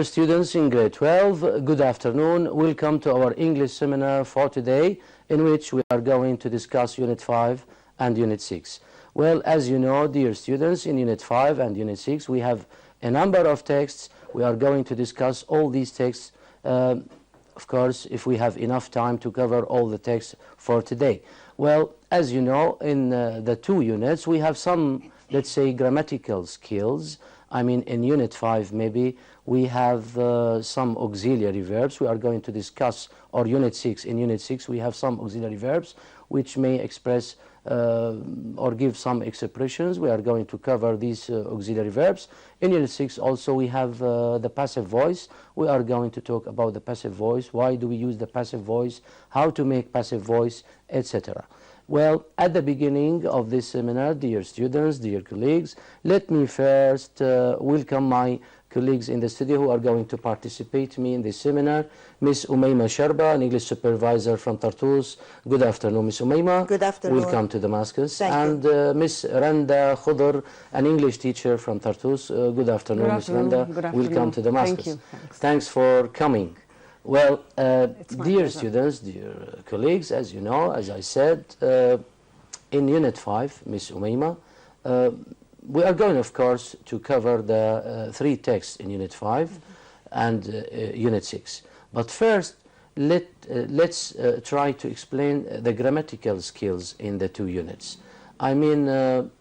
students in grade 12, good afternoon. Welcome to our English seminar for today, in which we are going to discuss Unit 5 and Unit 6. Well, as you know, dear students, in Unit 5 and Unit 6, we have a number of texts. We are going to discuss all these texts, of course, if we have enough time to cover all the texts for today. Well, as you know, in the two units, we have some, let's say, grammatical skills. I mean, in Unit 5, maybe, we have some auxiliary verbs we are going to discuss, or Unit 6. In Unit 6, we have some auxiliary verbs which may express or give some expressions. We are going to cover these auxiliary verbs. In Unit 6 also we have the passive voice. We are going to talk about the passive voice. Why do we use the passive voice? How to make passive voice, etc. Well, at the beginning of this seminar, dear students, dear colleagues, let me first welcome my colleagues in the studio who are going to participate with me in this seminar. Miss Umayma Sharba, an English supervisor from Tartus. Good afternoon, Miss Umayma. Good afternoon. Welcome to Damascus. Thank you. Miss Randa Khudr, an English teacher from Tartus. Good afternoon, Miss Randa. Good afternoon. Welcome to Damascus. Thank you. Thanks for coming. Well, dear pleasure. students, dear colleagues, as you know, as I said, in Unit 5, Miss Umayma, we are going, of course, to cover the three texts in Unit 5 and Unit 6. But first, let's try to explain the grammatical skills in the two units. I mean,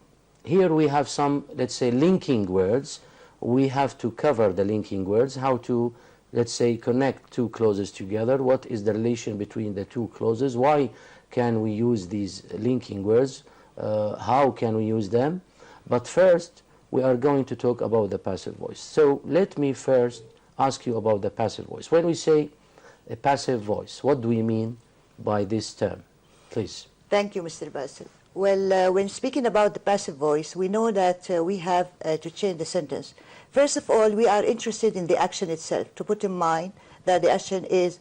here we have some, let's say, linking words. We have to cover the linking words, how to, let's say, connect two clauses together. What is the relation between the two clauses? Why can we use these linking words? How can we use them? But first, we are going to talk about the passive voice. So let me first ask you about the passive voice. When we say a passive voice, what do we mean by this term? Please. Thank you, Mr. Basil. Well, when speaking about the passive voice, we know that we have to change the sentence. First of all, we are interested in the action itself, to put in mind that the action is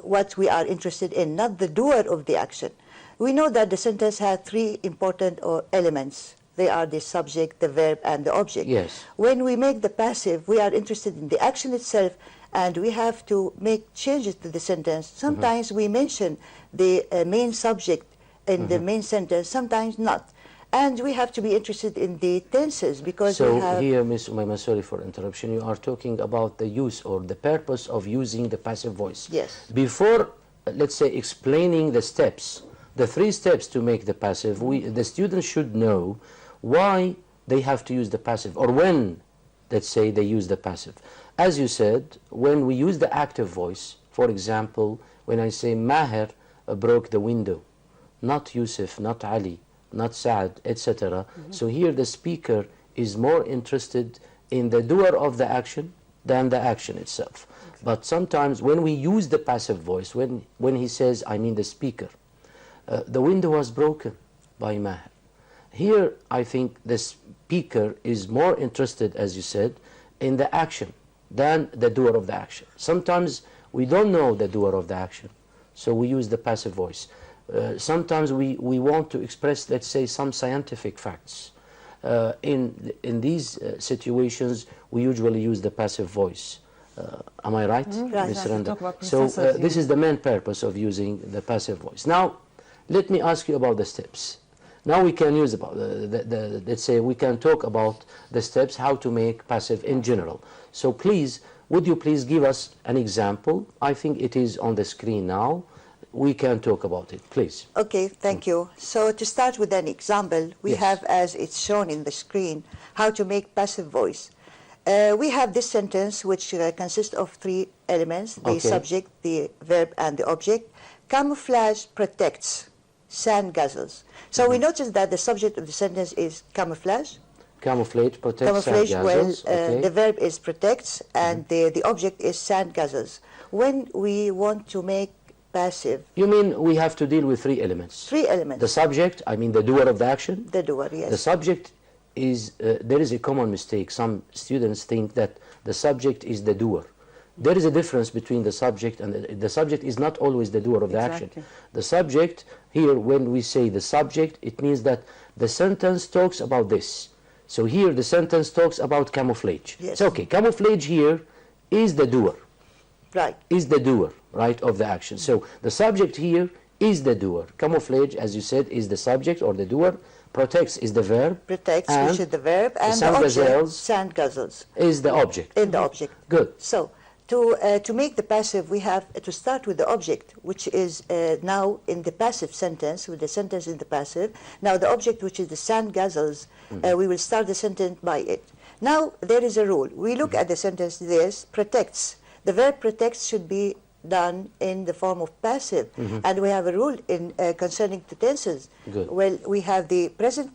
what we are interested in, not the doer of the action. We know that the sentence has three important elements. They are the subject, the verb, and the object. Yes. When we make the passive, we are interested in the action itself, and we have to make changes to the sentence. Sometimes we mention the main subject in the main sentence, sometimes not. And we have to be interested in the tenses because we have... So here, Ms. Umayma, sorry for interruption, you are talking about the use or the purpose of using the passive voice. Yes. Before, let's say, explaining the steps, the three steps to make the passive, the students should know why they have to use the passive, or when, let's say, they use the passive. As you said, when we use the active voice, for example, when I say Maher broke the window, not Yusuf, not Ali, not Saad, etc. So here the speaker is more interested in the doer of the action than the action itself. But sometimes when we use the passive voice, when he says, I mean the speaker, the window was broken by Maher. Here, I think the speaker is more interested, as you said, in the action than the doer of the action. Sometimes we don't know the doer of the action, so we use the passive voice. Sometimes we want to express, let's say, some scientific facts. In these situations, we usually use the passive voice. Am I right, Ms. Randa? So this is the main purpose of using the passive voice. Now, let me ask you about the steps. Now we can use about let's say we can talk about the steps how to make passive in general. So please, would you please give us an example? I think it is on the screen now. We can talk about it, please. Okay, thank you. So to start with an example, we have, as it's shown in the screen, how to make passive voice. We have this sentence which consists of three elements, the subject, the verb, and the object. Camouflage protects, sand guzzles. So we notice that the subject of the sentence is camouflage. Camouflage protects, sand guzzles. Well, the verb is protects, and the object is sand guzzles. When we want to make passive... You mean we have to deal with three elements? Three elements. The subject, I mean the doer of the action. The doer, yes. The subject is, there is a common mistake. Some students think that the subject is the doer. There is a difference between the subject and the subject is not always the doer of the action. The subject, here when we say the subject, it means that the sentence talks about this. So here the sentence talks about camouflage. Yes. So okay, camouflage here is the doer. Right. Is the doer, right, of the action. So the subject here is the doer. Camouflage, as you said, is the subject or the doer. Protects is the verb. Protects, and which is the verb, and the sand object, gazelles sand gazelles, is the object. in the object. Good. So to make the passive, we have to start with the object, which is now in the passive sentence, with the sentence in the passive. Now the object, which is the sand gazelles, we will start the sentence by it. Now there is a rule. We look at the sentence, this protects. The verb protects should be done in the form of passive. And we have a rule in concerning the tenses. Good. Well, we have the present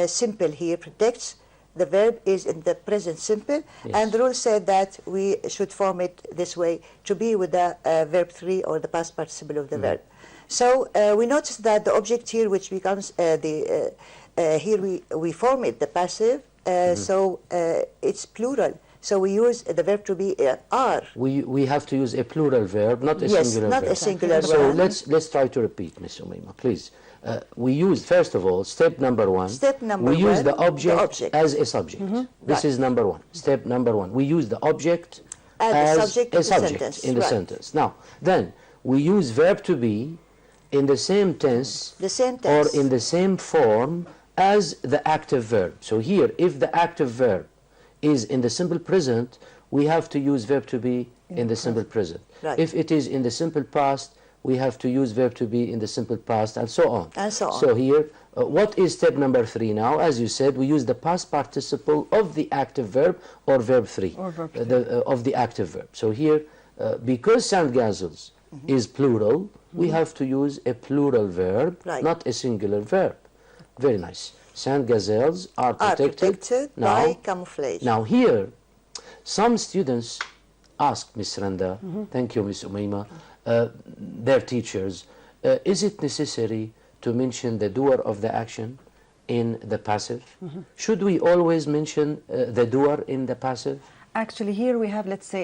simple here, protects. The verb is in the present simple, Yes. and the rule said that we should form it this way, to be with the verb 3 or the past participle of the verb. So we notice that the object here, which becomes here we form it, the passive, so it's plural. So we use the verb to be are. We have to use a plural verb, not a Yes, singular not verb. a singular So verb. let's try to repeat, Ms. Umayma, please. We use, first of all, step number one. Step number we use one, the object, the object. as a subject. This Right. is number one. Step number one. We use the object As the as subject a of the subject sentence, in the right. sentence. Now, then we use verb to be in the same tense The same or tense. in the same form as the active verb. So here, if the active verb is in the simple present, we have to use verb to be in the simple present. Right. If it is in the simple past, we have to use verb to be in the simple past, and so on. And so on. So here, what is step number 3 now? As you said, we use the past participle of the active verb or verb 3, Or verb of the active verb. So here, because sand gazelles is plural, we have to use a plural verb, Right. not a singular verb. Very nice. Sand gazelles are Are protected, protected now. by camouflage. Now here, some students ask Ms. Randa, thank you Ms. Umayma, their teachers, is it necessary to mention the doer of the action in the passive? Should we always mention the doer in the passive? Actually, here we have, let's say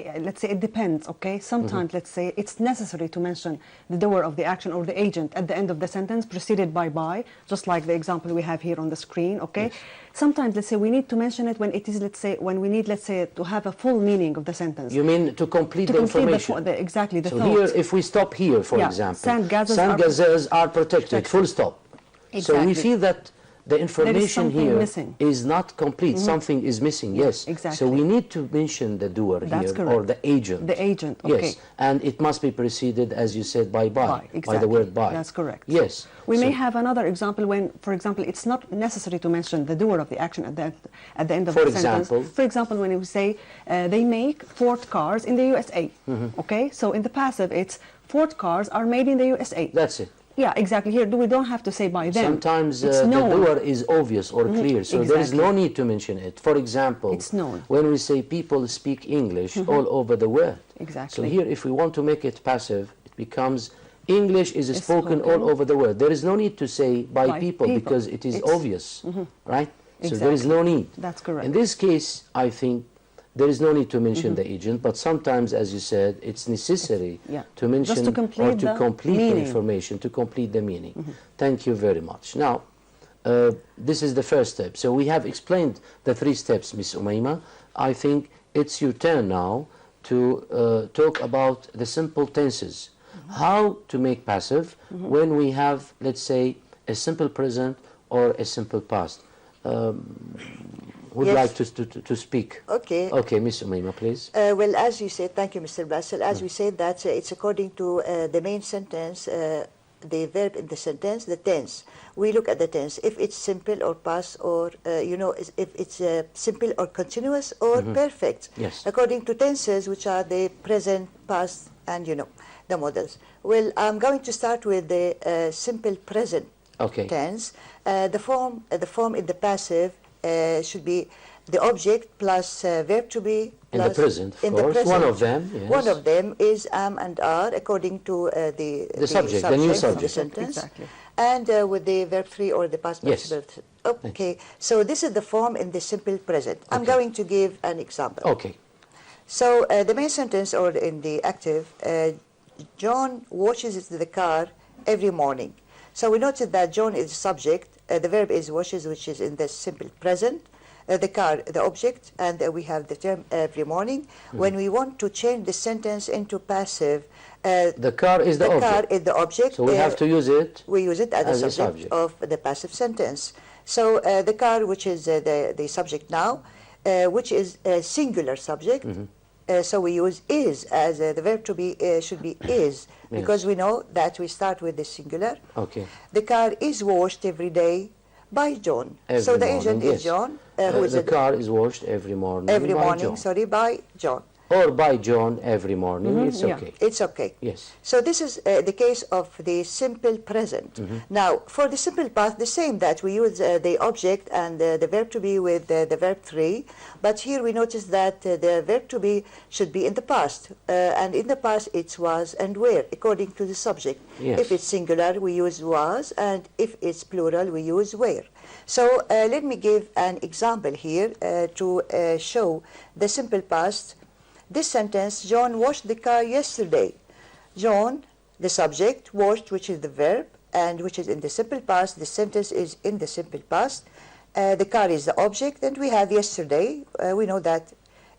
it depends, okay? Sometimes, let's say, it's necessary to mention the doer of the action or the agent at the end of the sentence, preceded by, just like the example we have here on the screen, okay? Yes. Sometimes, let's say, we need to mention it when it is, let's say, when we need, let's say, to have a full meaning of the sentence. You mean to complete the information? Exactly, the So thought. here, if we stop here, for Yeah, example, sand gazelles are protected, full stop. So we Exactly. feel that the information something here missing. is not complete. Something is missing, yes. exactly. So we need to mention the doer That's here, or correct. the agent. The agent, okay. Yes, and it must be preceded, as you said, by Exactly. the word by. That's correct. Yes. We So- may have another example when, for example, it's not necessary to mention the doer of the action at the end of For the example? sentence. For example, when we say they make Ford cars in the USA. Okay, so in the passive, it's Ford cars are made in the USA. That's it. Yeah, exactly. Here, we don't have to say by them. Sometimes it's the known. doer is obvious or clear, so there is no exactly. need to mention it. For example, It's known. when we say people speak English all over the world. Exactly. So here, if we want to make it passive, it becomes English is It's spoken spoken. all over the world. There is no need to say by people people. because it is It's- obvious, right? So there is no need. That's correct. In this case, I think there is no need to mention the agent, but sometimes, as you said, it's necessary Yeah. to mention Just to complete or to the complete the meaning. information, to complete the meaning. Thank you very much. Now, this is the first step. So we have explained the 3 steps, Ms. Umayma. I think it's your turn now to talk about the simple tenses. How to make passive when we have, let's say, a simple present or a simple past. Would Yes. like to speak. Okay. Okay, Ms. Umayma, please. Well, as you said, thank you, Mr. Bassel. As we said, that it's according to the main sentence, the verb in the sentence, the tense. We look at the tense. If it's simple or past, or if it's simple or continuous or perfect. Yes. According to tenses, which are the present, past, and the models. Well, I'm going to start with the simple present Okay. tense. The form in the passive should be the object plus verb to be. In the plus present, of in the course. present. One of them, yes. One of them is am and are, according to the subject, the new of the subject. sentence. Exactly. And with the verb 3 or the past Yes. participle. Okay, so this is the form in the simple present. I'm Okay. going to give an example. Okay. So the main sentence, or in the active, John washes the car every morning. So we noted that John is the subject. The verb is washes, which is in the simple present. the car, the object, and we have the term every morning. When we want to change the sentence into passive, the car is the object. car is the object. So we have to use it. We use it as a subject of the passive sentence. So the car, which is the subject now, which is a singular subject. So we use is as the verb to be should be is, because we know that we start with the singular. Okay. The car is washed every day by John. So the agent is John. Who is the car is washed every morning. Every by morning, John. sorry, by John. Or by John every morning. It's okay. It's okay. Yes. So this is the case of the simple present. Now, for the simple past, the same that we use the object and the verb to be with the verb 3, but here we notice that the verb to be should be in the past, and in the past it was and were, according to the subject. Yes. If it's singular, we use was, and if it's plural, we use were. So let me give an example here to show the simple past. This sentence, John washed the car yesterday. John, the subject, washed, which is the verb, and which is in the simple past. The sentence is in the simple past. The car is the object, and we have yesterday. We know that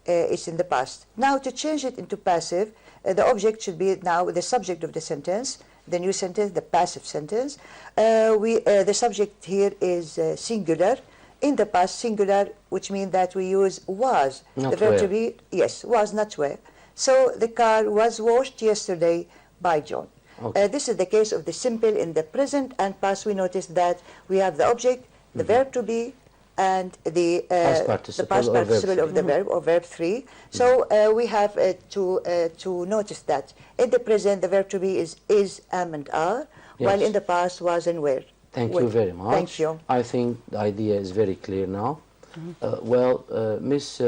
it's in the past. Now, to change it into passive, the object should be now the subject of the sentence, the new sentence, the passive sentence. The subject here is singular. In the past, singular, which means that we use was. Not the verb were. to be, yes, was, not were. So the car was washed yesterday by John. Okay. This is the case of the simple. In the present and past, we notice that we have the object, the verb to be, and the past participle of the verb, or verb 3. So we have to notice that in the present, the verb to be is, am, and are, while in the past, was and were. Thank you very much. Thank you. I think the idea is very clear now. Miss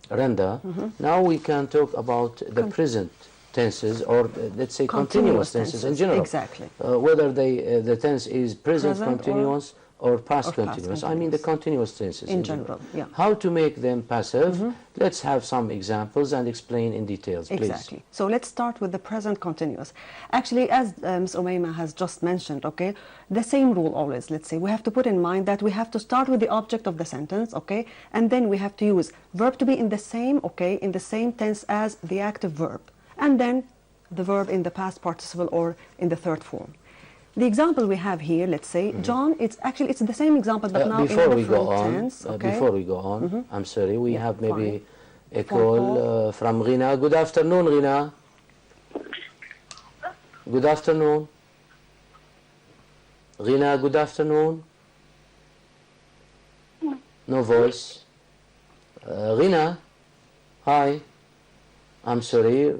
Renda, now we can talk about the present tenses, or let's say continuous tenses in general. Exactly. Whether the tense is present continuous or past past continuous. I mean the continuous tenses in general. Yeah. How to make them passive? Let's have some examples and explain in details, please. Exactly. So let's start with the present continuous. Actually, as Ms. Umayma has just mentioned, okay, the same rule always, let's say, we have to put in mind that we have to start with the object of the sentence, okay, and then we have to use verb to be in the same, okay, in the same tense as the active verb, and then the verb in the past participle or in the third form. The example we have here, let's say, John, it's the same example, but now in a different tense. Okay? Before we go on, I'm sorry, we have maybe a call from Rina. Good afternoon, Rina. Good afternoon. Rina, good afternoon. No voice. Rina, hi. I'm sorry,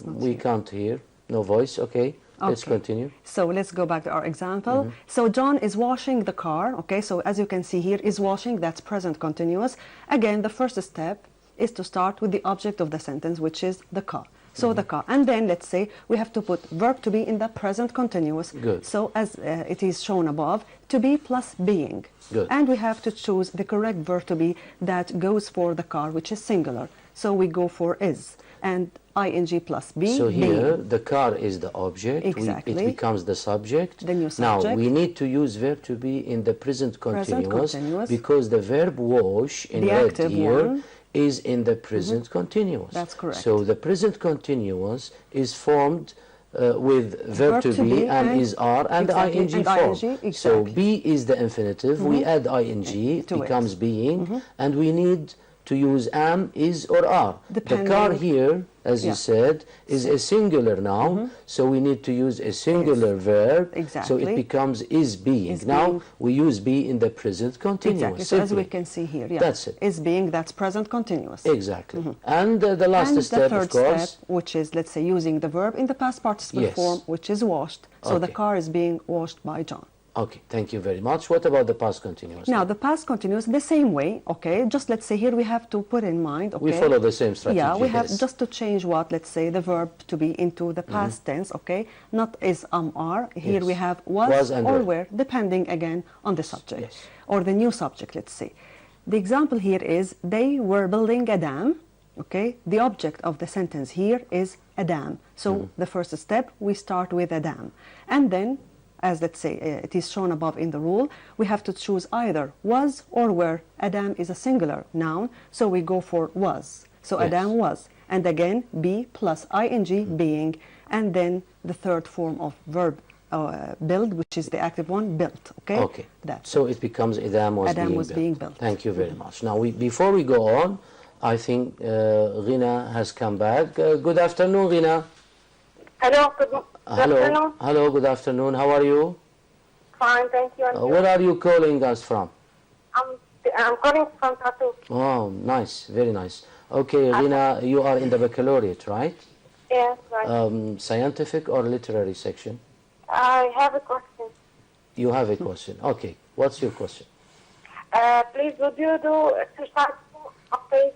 we can't hear. No voice, okay. Let's continue. So let's go back to our example. So John is washing the car, okay? So as you can see here, is washing, that's present continuous. Again, the first step is to start with the object of the sentence, which is the car. So the car. And then let's say we have to put verb to be in the present continuous. Good. So as it is shown above, to be plus being. Good. And we have to choose the correct verb to be that goes for the car, which is singular. So we go for is. And ing plus be. So here, the car is the object. Exactly. It becomes the subject. The new subject. Now, we need to use verb to be in the present continuous, because the verb wash in the red active here one is in the present continuous. That's correct. So the present continuous is formed with verb to be and is are and ing form. Exactly. So be is the infinitive. We add ing, it becomes being, and we need to use am, is, or are. The car here, as you said, is a singular now, so we need to use a singular verb, so it becomes is being. Now we use be in the present continuous. Exactly, so as we can see here, that's it. Is being, that's present continuous. Exactly. And the last step, the of course, step, which is, let's say, using the verb in the past participle form, which is washed. So the car is being washed by John. Okay, thank you very much. What about the past continuous? Now, the past continuous, the same way, okay? Just let's say here we have to put in mind, okay? We follow the same strategy. Yeah, we have just to change what, let's say, the verb to be into the past tense, okay? Not is, are. Here we have was or were, depending again on the subject or the new subject, let's say. The example here is they were building a dam, okay? The object of the sentence here is a dam. So the first step, we start with a dam. And then as let's say it is shown above in the rule, we have to choose either was or were. Adam is a singular noun, so we go for was. So Yes. Adam was. And again, be plus ing, being, and then the third form of verb, build, which is the active one, built. Okay? Okay. That's So it becomes Adam was, Adam being, was built. being built. Thank you very much. Now, before we go on, I think Ghina has come back. Good afternoon, Ghina. Hello, good afternoon. Hello, good afternoon. How are you? Fine, thank you. And you? Where are you calling us from? I'm calling from Tattoo. Oh, nice, very nice. Okay, Ghina, you are in the baccalaureate, right? Yes, right. Scientific or literary section? I have a question. You have a question. Okay, what's your question? Please, would you do exercise on page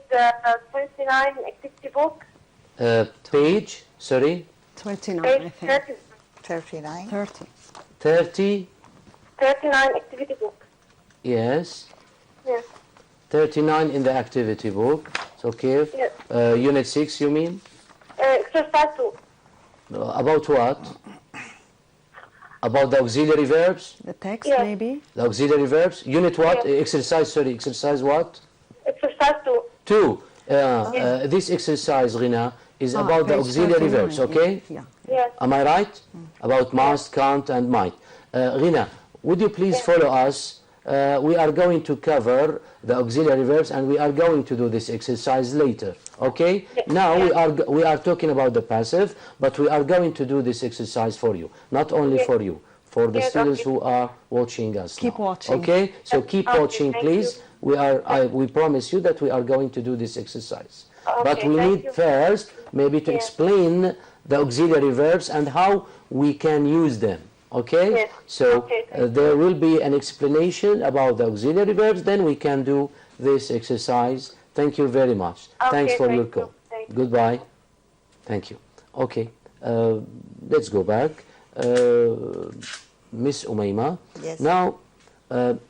29 activity book? Page, sorry, 29, I Page think. 39. 30. 30, 39 activity book. yes. Yes. 39 in the activity book. It's okay. Yes. Unit 6, you mean? Exercise 2. About what? About the auxiliary verbs? The text, Yes. maybe? The auxiliary verbs? Unit what? Yes. Exercise, sorry, exercise what? Exercise 2. 2. This exercise, Rina, is about the page auxiliary 39, verbs, okay? Yeah. Yes. Am I right? About must, can't, and might. Rina, would you please follow us? We are going to cover the auxiliary verbs, and we are going to do this exercise later, okay? Now we are talking about the passive, but we are going to do this exercise for you, not only for you, for the Yes, students okay. who are watching us Keep now, watching. okay? So keep Okay, watching, thank please. We promise you that we are going to do this exercise. But Okay, we thank need you. first maybe to explain the auxiliary verbs and how we can use them. Okay? Yes. So Okay, thank you. there will be an explanation about the auxiliary verbs, then we can do this exercise. Thank you very much. Thanks for thank your you. call. Thank you. Goodbye. Thank you. Okay. Let's go back. Miss Umayma. Yes. Now,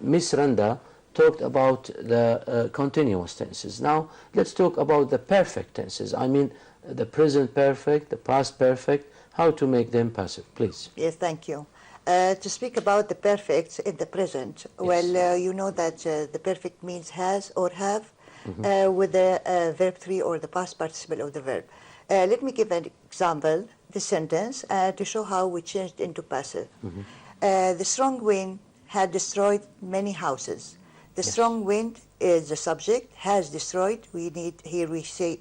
Miss Randa talked about the continuous tenses. Now, let's talk about the perfect tenses. I mean, the present perfect, the past perfect, how to make them passive, please. Yes, thank you. To speak about the perfects in the present, well, you know that the perfect means has or have with the verb 3 or the past participle of the verb. Let me give an example, the sentence, to show how we changed into passive. The strong wind had destroyed many houses. The strong wind is the subject, has destroyed. We need here we see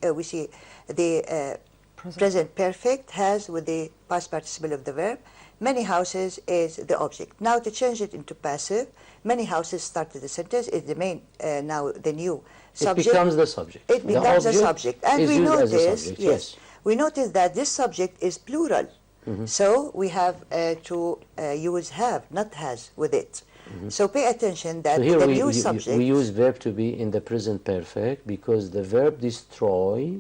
the present perfect, has with the past participle of the verb. Many houses is the object. Now to change it into passive, many houses started the sentence is the main now the new subject. It becomes the subject. It becomes the subject, and is we used as a notice subject, yes, we notice that this subject is plural. So we have to use have, not has, with it. So pay attention that So here the new subject. we use verb to be in the present perfect because the verb destroy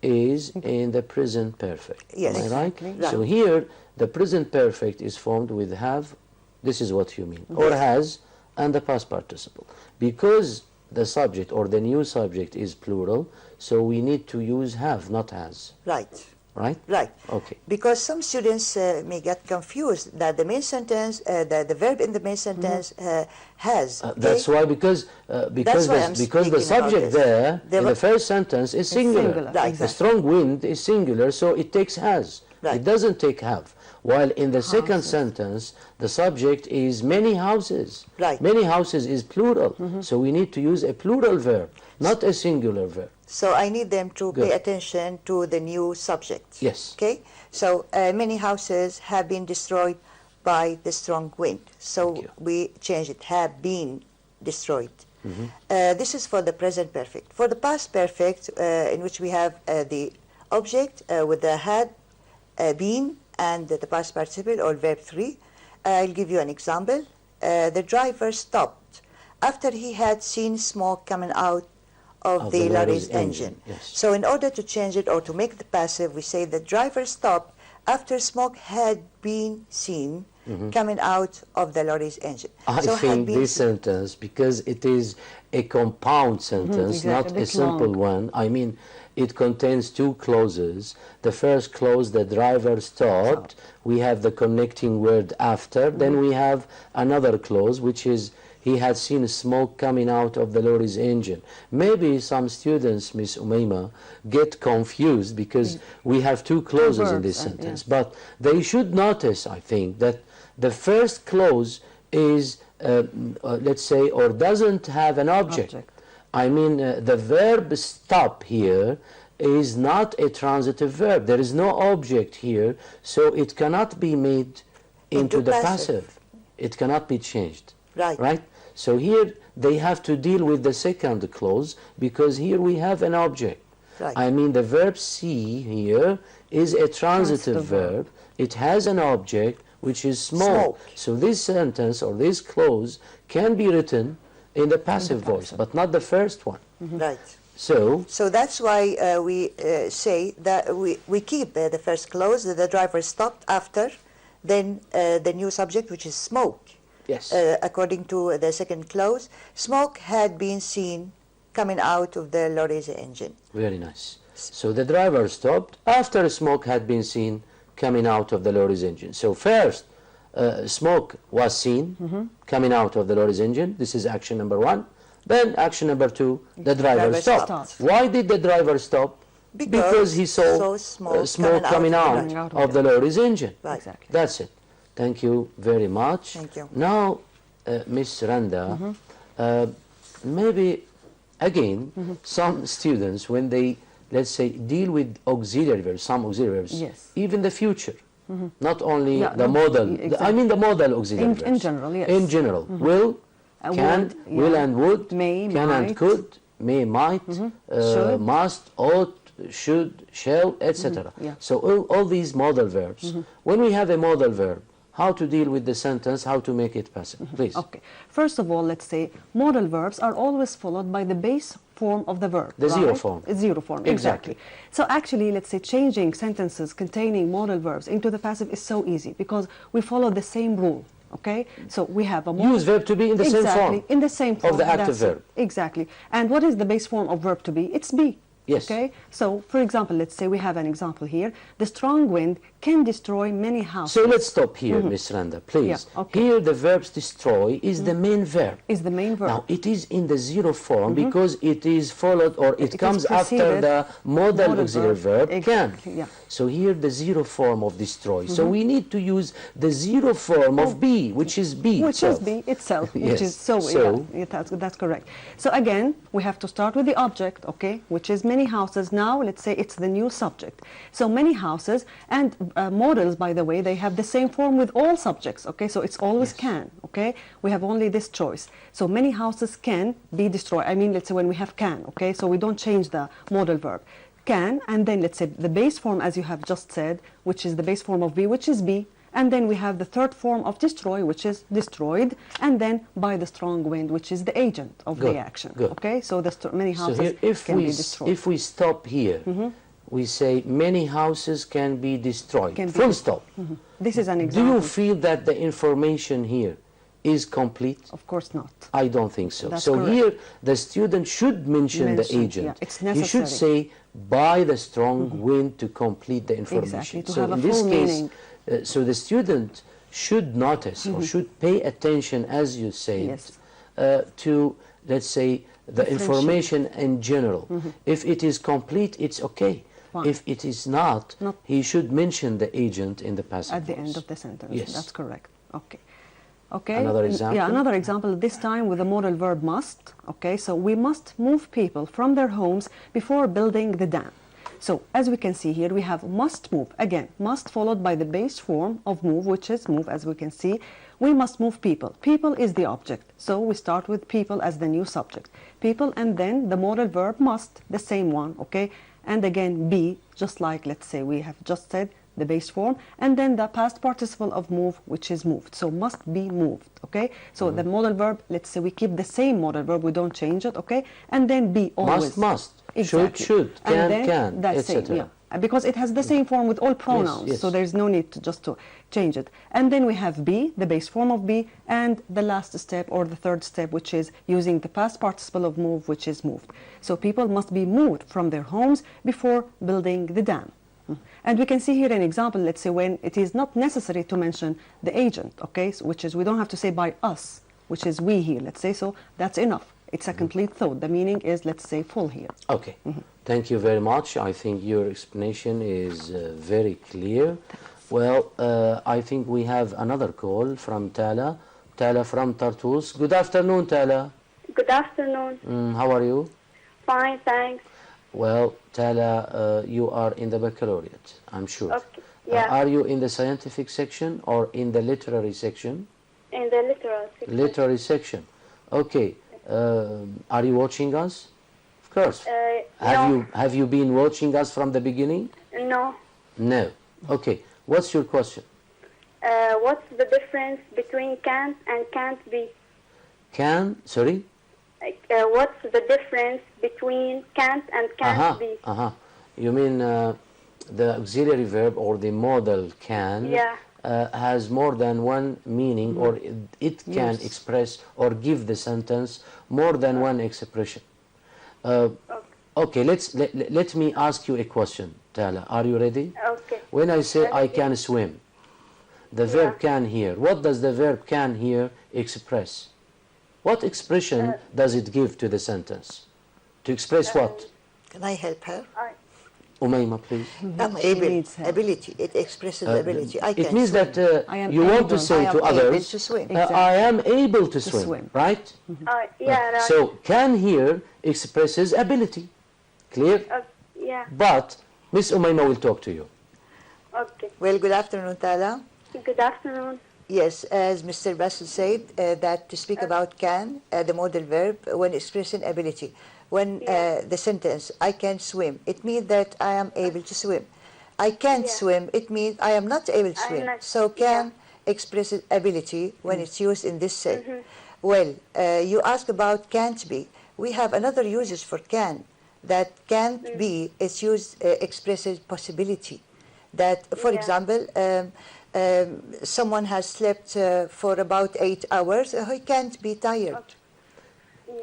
is in the present perfect. Yes. Am I right? Exactly. So here the present perfect is formed with have, this is what you mean, or has, and the past participle. Because the subject or the new subject is plural, so we need to use have, not has. Right. Right? Right. Okay. Because some students may get confused that the main sentence, the verb in the main sentence has. That's why because why I'm the speaking subject about this. there The in the ver- first sentence is singular. singular, Right. The exactly. strong wind is singular, so it takes has. Right. It doesn't take have. While in the second sentence, the subject is many houses. Right. Many houses is plural, so we need to use a plural verb, not a singular verb. So I need them to Good. pay attention to the new subject. Yes. Okay. So many houses have been destroyed by the strong wind. So Thank you. we change it, have been destroyed. This is for the present perfect. For the past perfect, in which we have the object with the had, been, and the past participle or verb 3. I'll give you an example. The driver stopped after he had seen smoke coming out of the lorry's engine. Yes. So in order to change it or to make the passive, we say the driver stopped after smoke had been seen coming out of the lorry's engine. I So had think been this seen. sentence, because it is a compound sentence, exactly, not a a bit simple long. one. I mean, it contains two clauses. The first clause, the driver stopped. We have the connecting word after. Then we have another clause, which is he had seen smoke coming out of the lorry's engine. Maybe some students, Miss Umayma, get confused because we have two clauses in this verbs, sentence. But they should notice, I think, that the first clause is, let's say, or doesn't have an object. I mean, the verb stop here is not a transitive verb. There is no object here, so it cannot be made into the passive. It cannot be changed. Right? So here they have to deal with the second clause because here we have an object. Right. I mean, the verb see here is a transitive verb. It has an object which is smoke. So this sentence or this clause can be written in the passive voice, but not the first one. Right. So that's why we say that we keep the first clause, that the driver stopped after, then the new subject, which is smoke. yes, According to the second clause, smoke had been seen coming out of the lorry's engine. very nice. So the driver stopped after smoke had been seen coming out of the lorry's engine. So first, smoke was seen coming out of the lorry's engine. This is action number one. Then action number two, the driver stopped. Why did the driver stop? Because he saw smoke coming out of the lorry's engine. Right. Exactly. That's it. Thank you very much. Thank you. Now, Miss Randa, maybe again, some students, when they, let's say, deal with auxiliary verbs, some auxiliary verbs, Yes. even the future, not only Yeah, the no, model, exactly. I mean the model auxiliary verbs. In general, yes. In general, will, can, would, will yeah. and would, May, can and might. could, may, might, Should. must, ought, should, shall, etc. yeah. So all these modal verbs, when we have a modal verb, how to deal with the sentence, how to make it passive, please. Okay. First of all, let's say modal verbs are always followed by the base form of the verb. The zero right? form. Zero form, exactly. So actually, let's say changing sentences containing modal verbs into the passive is so easy because we follow the same rule. Okay, so we have a modal Use verb to be in the same form. in the same form of the active that's it. verb. Exactly. And what is the base form of verb to be? It's be. Yes. Okay. So, for example, let's say we have an example here. The strong wind can destroy many houses. So let's stop here, Miss Randa, please. Yeah, okay. Here the verb destroy is the main verb. Is the main verb. Now it is in the zero form because it is followed or it is comes after preceded the modal auxiliary verb Exactly, can. yeah. So here the zero form of destroy. So we need to use the zero form of be, which is be Which itself. is be itself, Yes. which is so yeah, that's correct. So again, we have to start with the object, okay, which is many houses. Now let's say it's the new subject. So many houses and modals, by the way, they have the same form with all subjects, okay, so it's always can, okay. We have only this choice. So many houses can be destroyed. I mean, let's say when we have can, okay, so we don't change the modal verb. Can, and then let's say the base form, as you have just said, which is the base form of be, which is be, and then we have the third form of destroy, which is destroyed, and then by the strong wind, which is the agent of the action. Good. Okay, so the many houses So here, can be destroyed. if we stop here, we say many houses can be destroyed. Can be Full destroyed. stop. This is an Do example. you feel that the information here is complete? Of course not. I don't think so. That's So correct. here the student should mention the agent. yeah, it's He should necessary. say by the strong wind to complete the information. Exactly, to so have a in this full case, meaning. so the student should notice or should pay attention, as you say, Yes. to, let's say, the information in general. If it is complete, it's okay. Fine. If it is not, Not- he should mention the agent in the passive At the voice. end of the sentence. Yes. That's correct. Okay. Okay. Another example? Yeah, another example, this time with the modal verb must. Okay, so we must move people from their homes before building the dam. So as we can see here, we have must move. Again, must followed by the base form of move, which is move, as we can see. We must move people. People is the object. So we start with people as the new subject. People, and then the modal verb must, the same one, okay? And again, be, just like, let's say, we have just said, the base form, and then the past participle of move, which is moved. So must be moved, okay? So the modal verb, let's say we keep the same modal verb, we don't change it, okay? And then be always. Must, Exactly. should, And then can, that's same, etc. yeah. because it has the same form with all pronouns, yes. so there's no need to just to change it. And then we have be, the base form of be, and the last step or the third step, which is using the past participle of move, which is moved. So people must be moved from their homes before building the dam. And we can see here an example, let's say when it is not necessary to mention the agent, okay, so which is we don't have to say by us, which is we here, let's say, so that's enough. It's a complete thought. The meaning is, let's say, full here. Okay. Thank you very much. I think your explanation is very clear. Well, I think we have another call from Tala. Tala from Tartus. Good afternoon, Tala. Good afternoon. How are you? Fine, thanks. Well, Tala, you are in the baccalaureate, I'm sure. Okay. Yeah. Are you in the scientific section or in the literary section? In the literal section. Literary section. Okay. Are you watching us? Of course. No. Have you been watching us from the beginning? No. No. Okay. What's your question? What's the difference between can't and can't be? Can, sorry? What's the difference between can't and can't be? You mean the auxiliary verb or the modal can Yeah. has more than one meaning, or it can Yes. express or give the sentence more than one expression. Okay, let me ask you a question, Tala. Are you ready? Okay. When I say I can swim, the verb can here, what does the verb can here express? What expression does it give to the sentence? To express what? Can I help her? Umayma, please. I'm She able. needs help. Ability. It expresses ability. I It can means swim. that I am you want able. to say I to am able others, to swim. I am able to swim, swim. right? Yeah, right. So can here expresses ability. Clear? Yeah. But Miss Umayma will talk to you. Okay. Well, good afternoon, Tala. Good afternoon. Yes, as Mr. Basil said, that to speak about can, the modal verb, when expressing ability. When the sentence, I can swim, it means that I am able to swim. I can't swim, it means I am not able to swim. not- So can expresses ability when it's used in this sense. Well, you ask about can't be. We have another usage for can. That can't be is used, expresses possibility. That, for example, someone has slept for about 8 hours, he can't be tired.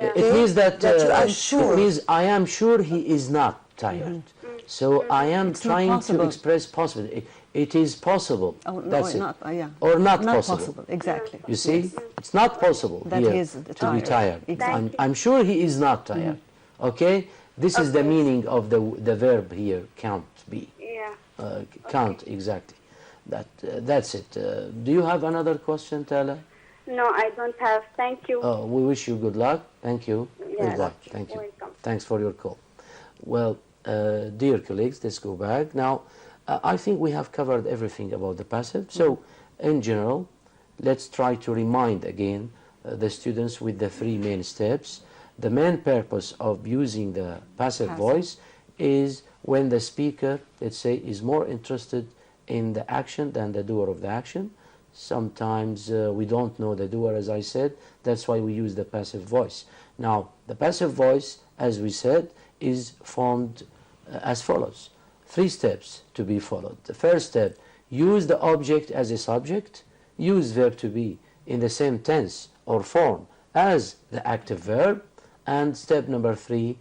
Yeah. It means that, That you are it sure. means I am sure he is not tired. So I am not trying to possible. express possible. It is possible. Oh, no, That's it. not, yeah. Or not Not possible. Exactly. You see, it's not possible That here he is to be tired. tired. Exactly. I'm sure he is not tired. Okay, this is the meaning of the verb here. Can't be. Yeah. Can't exactly. That's it. Do you have another question, Tala? No, I don't have. Thank you. We wish you good luck. Thank you. Yes. Goodbye. Thank you. Welcome. Thanks for your call. Well, dear colleagues, let's go back. Now, I think we have covered everything about the passive. So, in general, let's try to remind again the students with the 3 main steps. The main purpose of using the passive voice is when the speaker, let's say, is more interested in the action than the doer of the action. Sometimes we don't know the doer, as I said. That's why we use the passive voice. Now, the passive voice, as we said, is formed as follows. 3 steps to be followed. The first step, use the object as a subject. Use verb to be in the same tense or form as the active verb. And step number 3,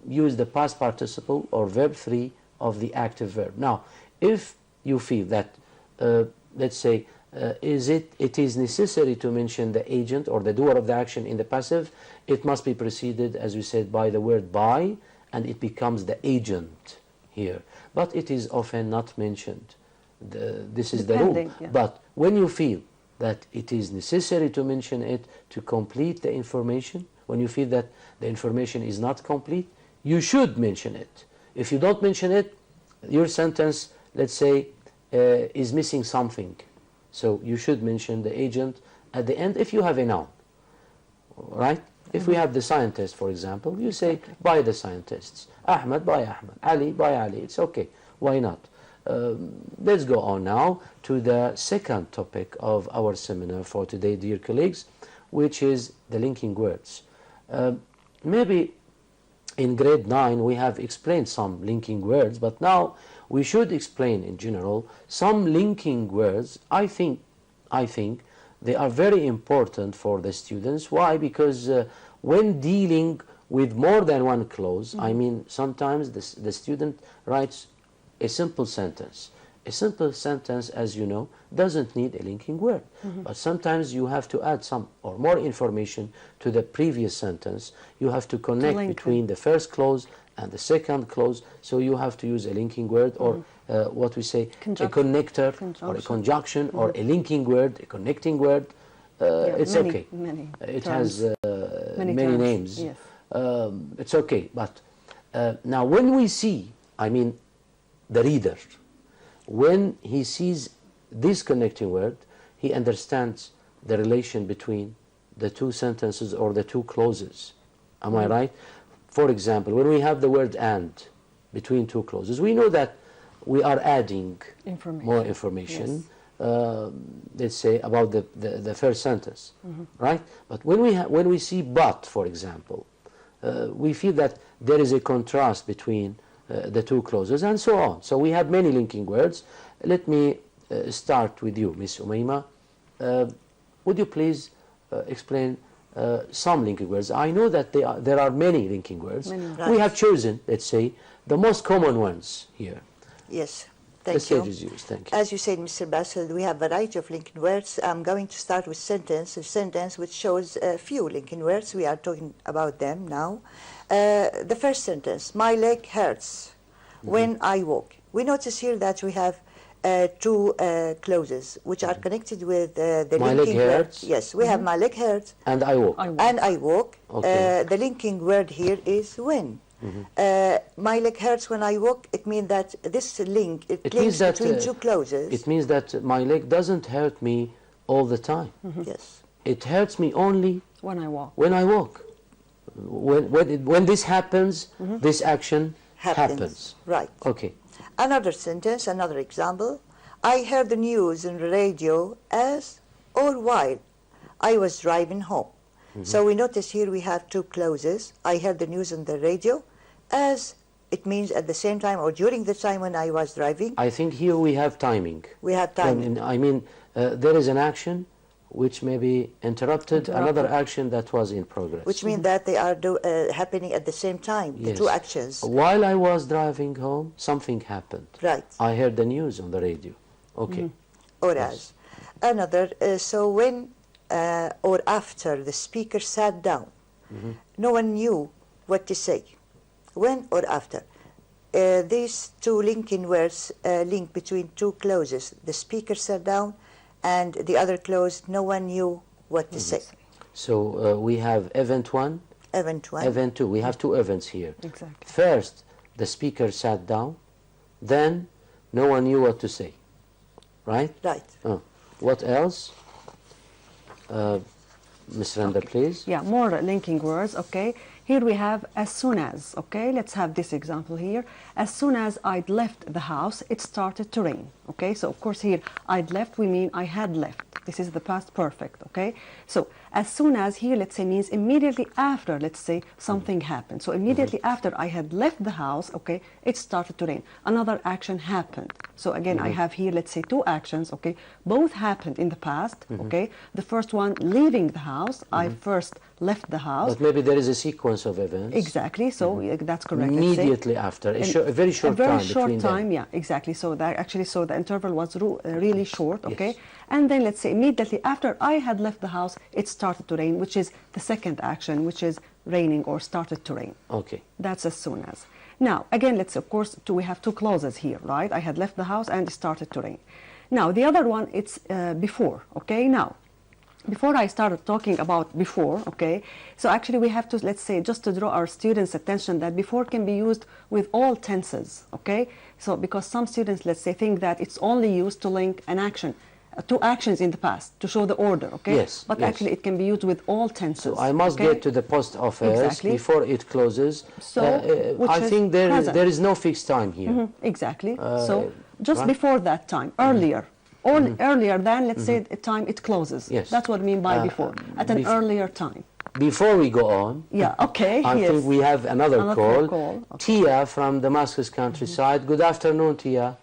use the past participle or verb 3 of the active verb. Now, if you feel that, let's say, it is necessary to mention the agent or the doer of the action in the passive, it must be preceded, as we said, by the word by, and it becomes the agent here. But it is often not mentioned. This is the rule. Depending, yeah. But when you feel that it is necessary to mention it to complete the information, when you feel that the information is not complete, you should mention it. If you don't mention it, your sentence, let's say, is missing something. So you should mention the agent at the end if you have a noun, right? If we have the scientist, for example, you say by the scientists. Ahmed by Ahmed. Ali by Ali. It's okay. Why not? Let's go on now to the second topic of our seminar for today, dear colleagues, which is the linking words. Maybe in grade 9 we have explained some linking words, but now we should explain in general some linking words. I think they are very important for the students. Why? Because when dealing with more than one clause, I mean, sometimes the student writes a simple sentence. A simple sentence, as you know, doesn't need a linking word. But sometimes you have to add some or more information to the previous sentence. You have to connect between the first clause and the second clause, so you have to use a linking word or what we say, a connector or a conjunction or a linking word, a connecting word. It's okay. It has many names. Yes. It's okay. But now when we see, I mean, the reader, when he sees this connecting word, he understands the relation between the two sentences or the two clauses. Am I right? For example, when we have the word "and" between two clauses, we know that we are adding more information, let's say, about the first sentence, right? But when we see "but," for example, we feel that there is a contrast between the two clauses, and so on. So we have many linking words. Let me start with you, Miss Umayma. Would you please explain some linking words? I know that there are many linking words. Right. We have chosen, let's say, the most common ones here. Yes, The thank stage you. is yours. Thank you. As you said, Mr. Bassel, we have a variety of linking words. I'm going to start with a sentence which shows a few linking words. We are talking about them now. The first sentence, my leg hurts when I walk. We notice here that we have two clauses which are connected with the My linking leg word. hurts. Yes, we have my leg hurts And I walk. and I walk. Okay. The linking word here is when. My leg hurts when I walk. It means that this link, it links means that, between two clauses. It means that my leg doesn't hurt me all the time. Yes. It hurts me only When I walk. when I walk. When this happens, this action happens. Right. Okay. Another sentence, another example. I heard the news on the radio as or while I was driving home. So we notice here we have two clauses. I heard the news on the radio as it means at the same time or during the time when I was driving. I think here we have timing. We have timing. I mean, there is an action which may be interrupted, another action that was in progress. Which means that they are happening at the same time, the Yes. two actions. While I was driving home, something happened. Right. I heard the news on the radio. Okay. Or as. Another, so when or after the speaker sat down, no one knew what to say. When or after. These two linking words link between two clauses. The speaker sat down and the other clause, no one knew what to say. So we have event 1, Event 1. event 2. We have two events here. Exactly. First, the speaker sat down. Then, no one knew what to say. Right? Right. What else? Ms. Randa, please. Yeah, more linking words, okay. Here we have as soon as, okay. Let's have this example here. As soon as I'd left the house, it started to rain, okay. So, of course, here, I'd left, we mean I had left. This is the past perfect, okay. So, as soon as here, let's say, means immediately after, let's say, something happened. So, immediately after I had left the house, okay, it started to rain. Another action happened. So, again, I have here, let's say, two actions, okay. Both happened in the past, okay. The first one, leaving the house. I first left the house. But maybe there is a sequence of events. Exactly, so that's correct. let's say. Immediately after, a very short time between them. Yeah, exactly. So that actually, so the interval was really short, okay. Yes. And then let's say immediately after I had left the house, it started to rain, which is the second action, which is raining or started to rain. Okay. That's as soon as. Now, again, let's say, of course, we have two clauses here, right? I had left the house and it started to rain. Now, the other one, it's before, okay? Now, before I started talking about before, okay, so actually we have to, let's say, just to draw our students' attention that before can be used with all tenses, okay? So because some students, let's say, think that it's only used to link an action, two actions in the past, to show the order, okay? Yes. But yes. actually it can be used with all tenses. So I must get to the post office Exactly. before it closes. So, I think present. there is no fixed time here. Exactly. So just right? before that time, earlier. Or earlier than, let's say, the time it closes. Yes. That's what I mean by before, at an earlier time. before we go on, Yeah, okay. I yes. think we have another call. Okay. Tia from Damascus countryside. Good afternoon, Tia.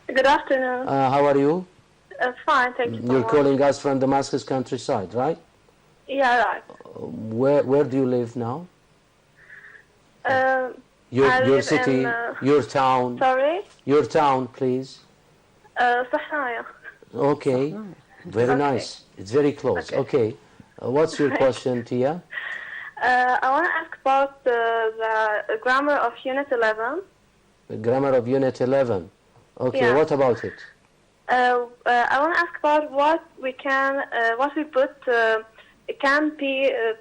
Good afternoon. How are you? Fine, thank you so You're much. calling us from Damascus countryside, right? Yeah, right. Where do you live now? I Your live city, in, your town, Sorry? your town, please. صحراء. Okay, very Okay. nice. It's very close. Okay, what's your question, Tia? I want to ask about the grammar of Unit 11. The grammar of Unit 11. Okay, Yeah. what about it? I want to ask about what we put it can be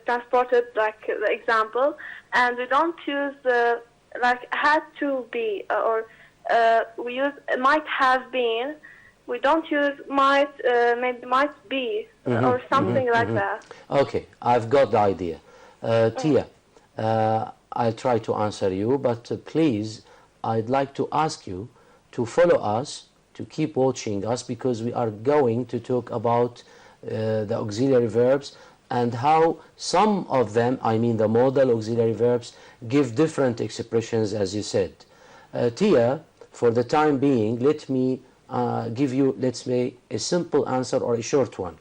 transported, like the example, and we don't use like had to be, or we use might have been. We don't use might, maybe might be, or something like that. Okay, I've got the idea. Tia, I'll try to answer you, but please, I'd like to ask you to follow us, to keep watching us, because we are going to talk about the auxiliary verbs and how some of them, I mean the modal auxiliary verbs, give different expressions, as you said. Tia, for the time being, let me give you, let's say, a simple answer or a short one.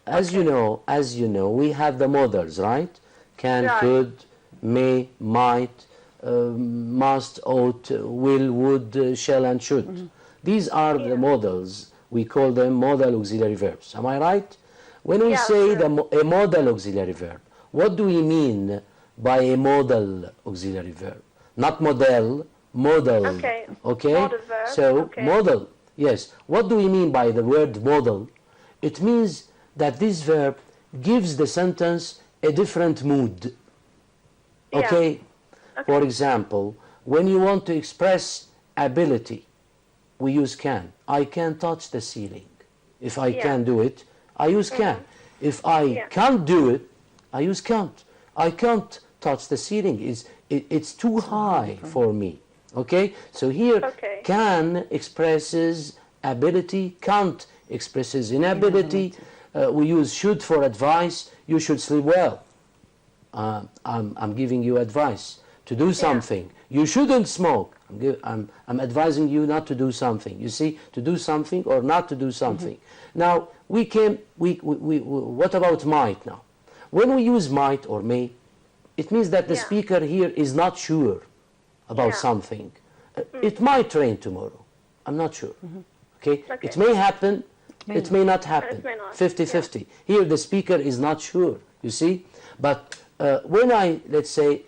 As you know, we have the modals, right? Can, Right. could, may, might, must, ought, will, would, shall, and should. These are the modals. We call them modal auxiliary verbs. Am I right? When we Yeah, say sure. a modal auxiliary verb, what do we mean by a modal auxiliary verb? Not model, modal. Okay. Okay? Modal verb, So, okay. modal, yes. What do we mean by the word modal? It means that this verb gives the sentence a different mood. Yeah. Okay? For example, when you want to express ability, we use can. I can touch the ceiling. If I can do it, I use can. If I can't do it, I use can't. I can't touch the ceiling. It's too high for me. Okay? So here, Okay. can expresses ability, can't expresses inability. We use should for advice. You should sleep well. I'm giving you advice to do something. You shouldn't smoke. I'm advising you not to do something. You see, to do something or not to do something. Now, what about might now? When we use might or may, it means that the speaker here is not sure about something. It might rain tomorrow. I'm not sure. Okay? It may happen. It may not happen. It may not. 50-50. Here the speaker is not sure. You see? But when I, let's say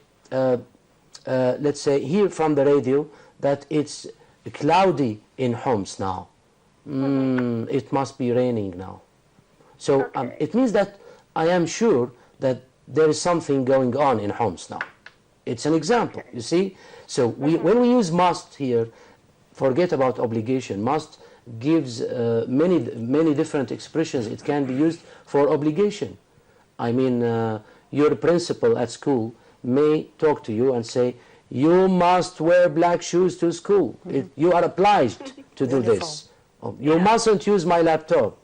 hear from the radio that it's cloudy in Homs now. It must be raining now. So it means that I am sure that there is something going on in Homs now. It's an example, you see? So when we use must here, forget about obligation. Must gives many different expressions. It can be used for obligation. I mean, your principal at school may talk to you and say, you must wear black shoes to school. You are obliged to do this. You mustn't use my laptop.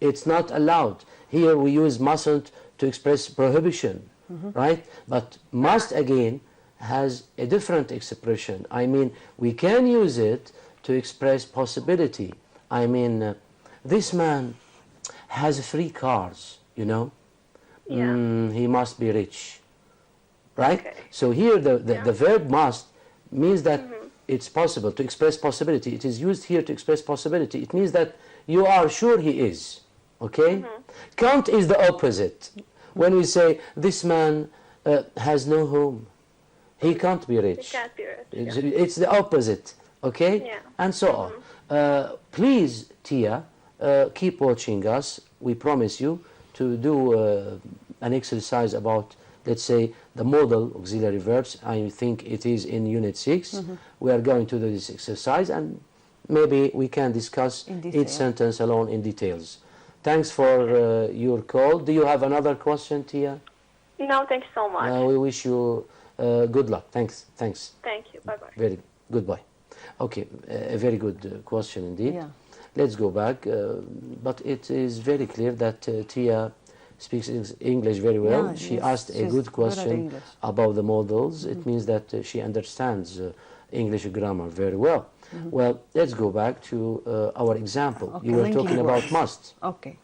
It's not allowed. Here we use mustn't to express prohibition, right? But must again has a different expression. I mean, we can use it to express possibility. I mean, this man has 3 cars, you know? He must be rich, right? Okay. So here the verb must means that it's possible, to express possibility. It is used here to express possibility. It means that you are sure he is, okay? Can't is the opposite. When we say, this man has no home, he can't be rich. It can't be rich. It's the opposite, okay? Yeah. And so on. Please, Tia, keep watching us. We promise you to do an exercise about, let's say, the modal auxiliary verbs. I think it is in Unit 6. We are going to do this exercise, and maybe we can discuss each sentence alone in details. Thanks for your call. Do you have another question, Tia? No, thank you so much. We wish you good luck. Thanks. Thank you. Bye-bye. Very goodbye. Okay, a very good question indeed. Yeah. Let's go back. But it is very clear that Tia speaks English very well. Yeah, She yes, asked a she's good good at question English. about the models. It means that she understands English grammar very well. Well, let's go back to our example. Okay, You were linking talking about words. must. Okay.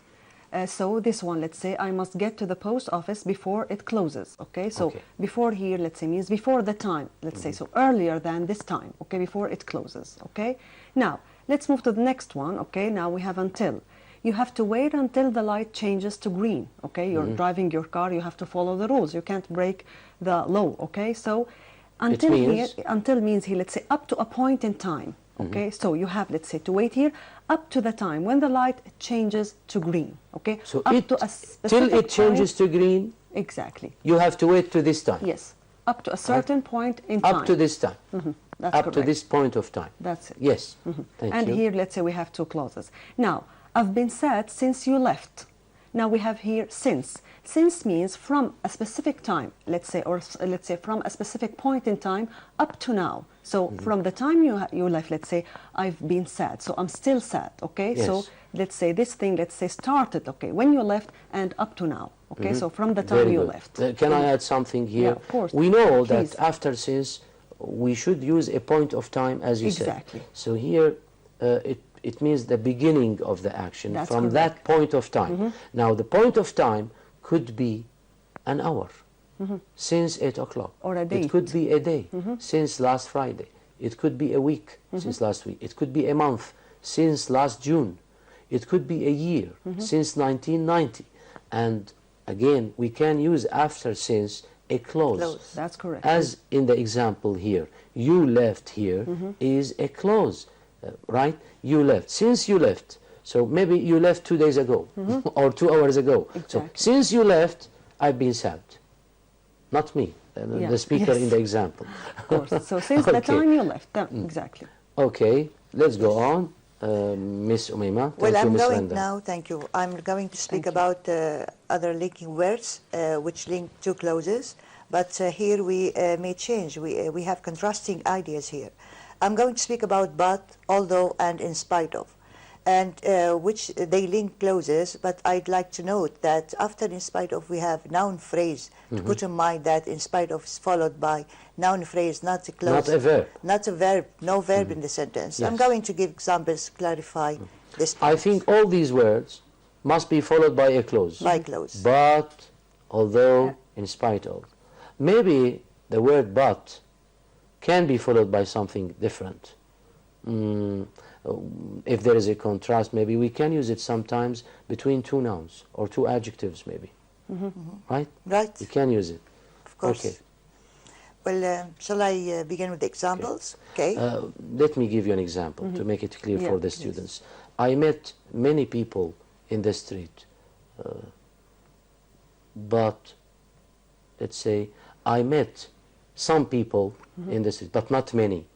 So this one, let's say, I must get to the post office before it closes, okay? So Okay. before here, let's say, means before the time, let's say, so earlier than this time, okay, before it closes, okay? Now, let's move to the next one, okay? Now we have until. You have to wait until the light changes to green, okay? You're driving your car, you have to follow the rules. You can't break the law, okay? So until means- here, until means here, let's say, up to a point in time, okay? So you have, let's say, to wait here up to the time when the light changes to green, okay? So up it, to a till specific it changes point. to green, Exactly. you have to wait to this time. Yes. Up to a certain point in time. Up to this time. That's Up to correct. this point of time. That's it. Yes. Thank And you. here, let's say we have two clauses. Now, I've been sad since you left. Now we have here since. Since means from a specific time, let's say, or let's say from a specific point in time up to now. So from the time you left, let's say, I've been sad. So I'm still sad, okay? So Yes. let's say this thing, let's say, started, okay, when you left and up to now, okay? So from the time Very you good. left. Can I add something here? Yeah, of course. We know Please. that after since, we should use a point of time, as you Exactly. said. So here, it means the beginning of the action That's from correct. that point of time. Now, the point of time could be an hour, since 8 o'clock. Or a It date. could be a day, since last Friday. It could be a week, since last week. It could be a month, since last June. It could be a year, since 1990. And again, we can use after since a clause. Clause. That's correct. As in the example here, you left here is a clause, right? You left. Since you left, so maybe you left 2 days ago or 2 hours ago. So Exactly. since you left, I've been sad. Not me, Yeah. the speaker Yes. in the example. Of course. So since the Okay. time you left, exactly. Okay, let's go on. Miss Umayma, thank Well, you, I'm Miss going Randa. now, thank you. I'm going to speak Thank you. about other linking words which link two clauses, but here we may change. We have contrasting ideas here. I'm going to speak about but, although, and in spite of, and which they link clauses, but I'd like to note that after in spite of we have noun phrase, to put in mind that in spite of is followed by noun phrase, not a clause. Not a verb. Not a verb, no verb in the sentence. I'm Yes. going to give examples to clarify this point. I think all these words must be followed by a clause. By clause. But, although, in spite of. Maybe the word but can be followed by something different. If there is a contrast, maybe we can use it sometimes between two nouns or two adjectives, maybe. Right? Right, We can use it. of course. Okay. Well, shall I begin with the examples? Okay. Let me give you an example to make it clear Yeah, for the please. students. I met many people in the street, but let's say I met some people in the street, but not many.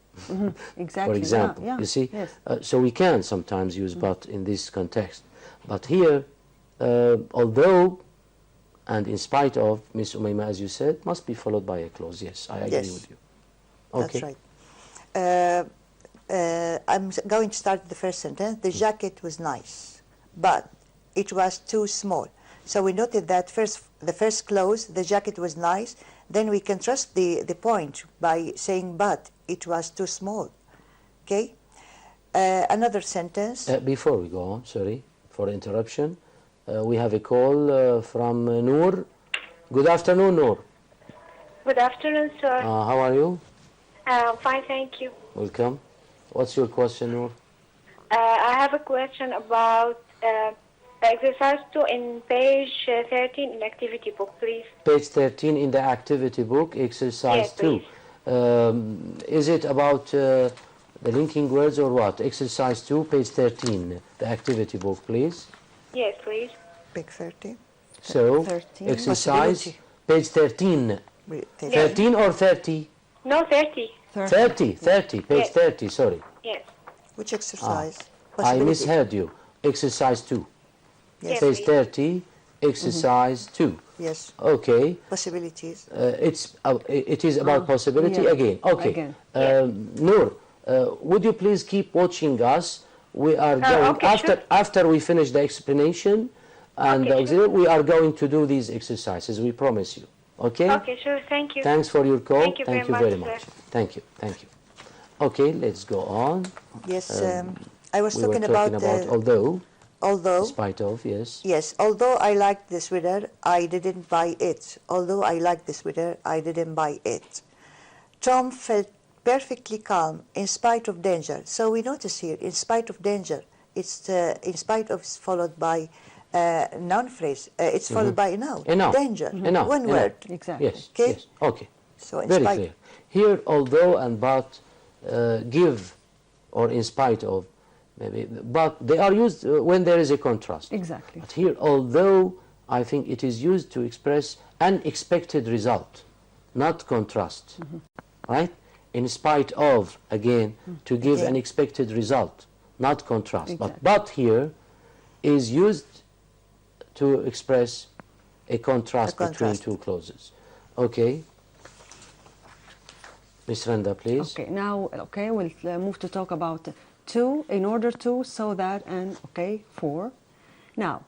Exactly. For example, yeah, you see, Yes. so we can sometimes use but in this context. But here, although and in spite of, Miss Umayma, as you said, must be followed by a clause. Yes, I agree Yes. with you. That's Okay. right. I'm going to start the first sentence. The jacket was nice, but it was too small. So we noted that the first clause, the jacket was nice. Then we contrast the point by saying, but it was too small. Okay? Another sentence. Before we go on, sorry for interruption, we have a call from Noor. Good afternoon, Noor. Good afternoon, sir. How are you? Fine, thank you. Welcome. What's your question, Noor? I have a question about exercise 2 in page 13 in activity book, please. Page 13 in the activity book, exercise Yes, 2. Is it about the linking words or what? Exercise 2, page 13, the activity book, please. Yes, please. Big 30. So, 13. exercise, Possibility. page 13. 13 or 30? No, 30. 30, page Yes. 30, sorry. Yes. Which exercise? I Possibility. misheard you. Exercise 2. Yes. Yes. Page please. 30, exercise 2. Yes. Okay. Possibilities. It is about possibility yeah. again. Okay. Again. Noor, would you please keep watching us? We are going okay, sure. after we finish the explanation. And Okay, auxiliary, we are going to do these exercises, we promise you. Okay? Okay, sure. Thank you. Thanks for your call. Thank you very much, sir. Thank you. Thank you. Okay, let's go on. Yes, I was We were talking talking about, although, although, in spite of, yes. yes, although I liked the sweater, I didn't buy it. Although I liked the sweater, I didn't buy it. Tom felt perfectly calm in spite of danger. So we notice here, in spite of danger, it's in spite of is followed by noun phrase. It's followed by a noun. A noun. Danger. A noun. One A noun. word. Exactly. Yes, Okay. yes, okay. So in Very spite. clear. Here, although and but, give, or in spite of, maybe, but they are used when there is a contrast. Exactly. But here, although, I think it is used to express an expected result, not contrast, right? In spite of, again, to give Again. an expected result, not contrast. Exactly. But here is used to express a contrast between contrast. two clauses. Okay. Ms. Randa, please. Okay, now, okay, we'll move to talk about to, in order to, so that, and, okay, for. Now,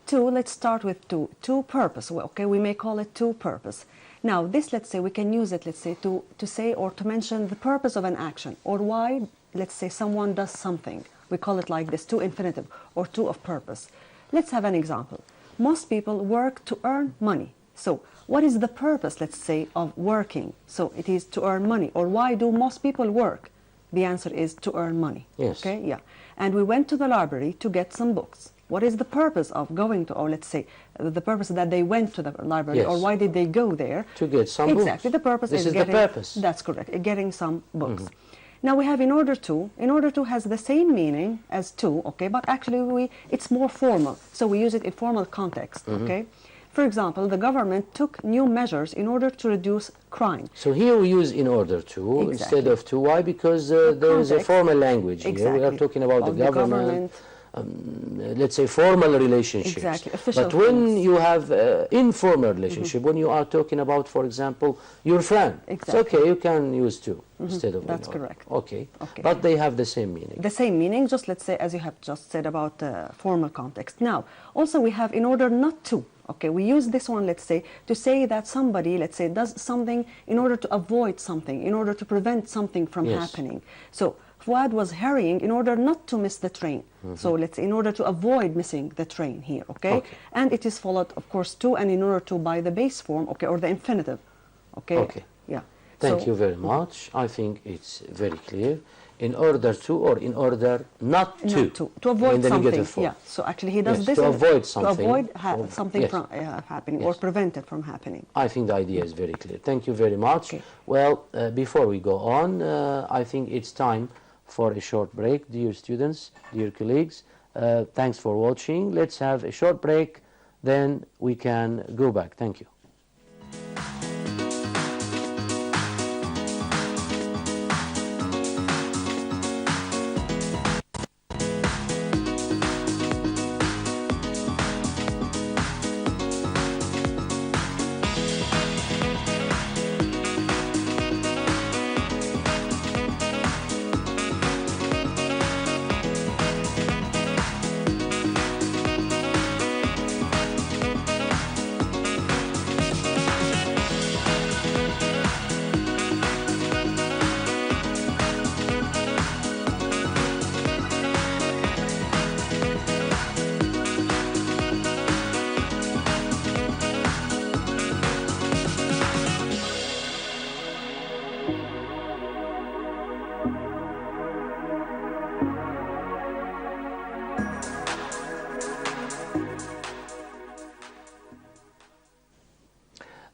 to, let's start with to purpose. Well, okay, we may call it to purpose. Now, this, let's say, we can use it, let's say, to say or to mention the purpose of an action, or why, let's say, someone does something. We call it like this, to infinitive, or to of purpose. Let's have an example. Most people work to earn money. So, what is the purpose, let's say, of working? So, it is to earn money. Or why do most people work? The answer is to earn money. Yes. Okay, yeah. And we went to the library to get some books. What is the purpose of going to, or let's say, the purpose that they went to the library, Yes. or why did they go there? To get some books. Exactly, the purpose This is getting, the purpose. That's correct, getting some books. Now we have in order to. In order to has the same meaning as to, okay, but actually it's more formal, so we use it in formal context, okay? For example, the government took new measures in order to reduce crime. So here we use in order to instead Exactly. of to. Why? Because there is a context. formal language here. We are Exactly. talking about Of the government. Let's say formal relationships. Exactly, official But when things. you have informal relationship, when you are talking about, for example, your friend, it's Exactly. okay, you can use to instead of That's in order. correct. Okay. Okay. But they have the same meaning. The same meaning, just let's say, as you have just said about formal context. Now, also we have in order not to. Okay, we use this one, let's say, to say that somebody, let's say, does something in order to avoid something, in order to prevent something from Yes. happening. So, Fuad was hurrying in order not to miss the train. So, let's say, in order to avoid missing the train here, okay? Okay. And it is followed, of course, to and in order to by the base form, okay, or the infinitive, okay? Okay. Yeah. Thank So- you very much. I think it's very clear. In order to, or in order not to. Not to avoid in the something. negative form. Yeah. So actually, he does Yes, this to in- avoid something. To avoid Or- something yes. from happening or Yes. prevent it from happening. I think the idea is very clear. Thank you very much. Okay. Well, before we go on, I think it's time for a short break, dear students, dear colleagues. Thanks for watching. Let's have a short break, then we can go back. Thank you.